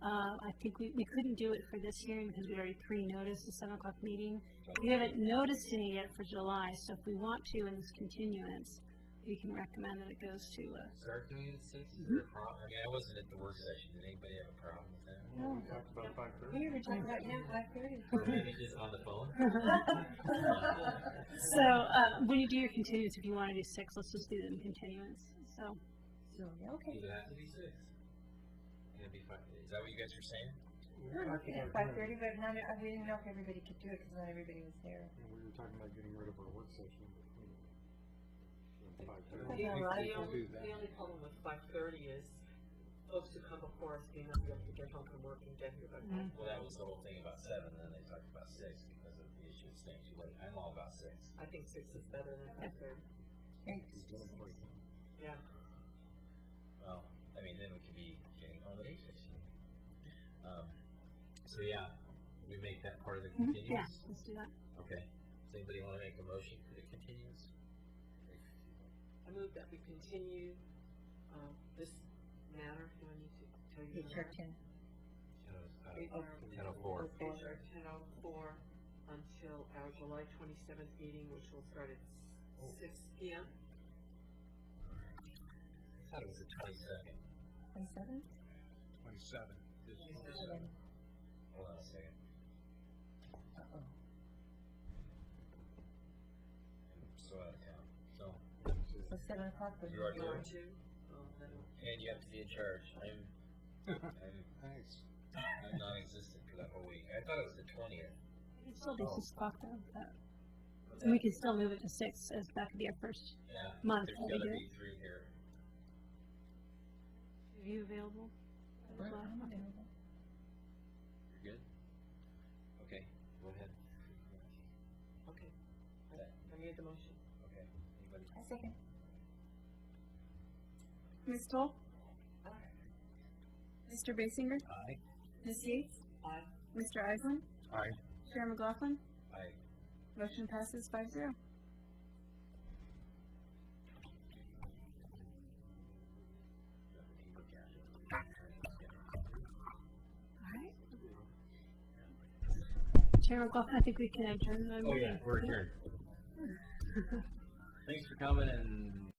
I think we couldn't do it for this hearing because we already pre-noticed the 7 o'clock meeting. We haven't noticed any yet for July, so if we want to in this continuance, we can recommend that it goes to. Start doing it at 6? Is there a problem? I wasn't at the work session. Did anybody have a problem with that? No, we talked about 5:30. We were talking about 5:30. Or maybe just on the phone? So when you do your continuance, if you want to do 6, let's just do them continuance. So. Okay. Does it have to be 6? It'd be 5. Is that what you guys are saying? We're looking at 5:30, but we didn't know if everybody could do it because not everybody was there. And we were talking about getting rid of our work session. Yeah, a lot of people The only problem with 5:30 is folks who come before us may not be able to get home from work and get here by 5:30. Well, that was the whole thing about 7, and then they talked about 6 because of the issue of staying too late. I'm all about 6. I think 6 is better than 5:30. Yeah. Well, then we could be getting home at 8:15. So yeah, we make that part of the continuance? Yeah, let's do that. Okay. Does anybody want to make a motion for the continuance? I move that we continue this matter. Do I need to tell you? HR 10. 10:04. HR 10:04 until our July 27th meeting, which will start at 6 p.m. I thought it was the 22nd. 27? 27. This is 27. Hold on a second. Uh-oh. I'm so out of town. So, So 7 o'clock. you are You are doing? too? And you have to be in charge. I'm Thanks. I'm non-existent for that whole week. I thought it was the 20th. We can still do 6 o'clock though. And we can still move it to 6 as that could be our first Yeah. month. There's that we gotta do be it. 3 here. Are you available? You're good? Okay, go ahead. Okay. I made the motion. Okay, anybody? A second. Ms. Toll? Mr. Basinger? Aye. Ms. Yates? Aye. Mr. Eisland? Aye. Chair McLaughlin? Aye. Motion passes 5-0. Chair McLaughlin, I think we can adjourn the Oh, meeting. yeah, we're adjourned. Thanks for coming, and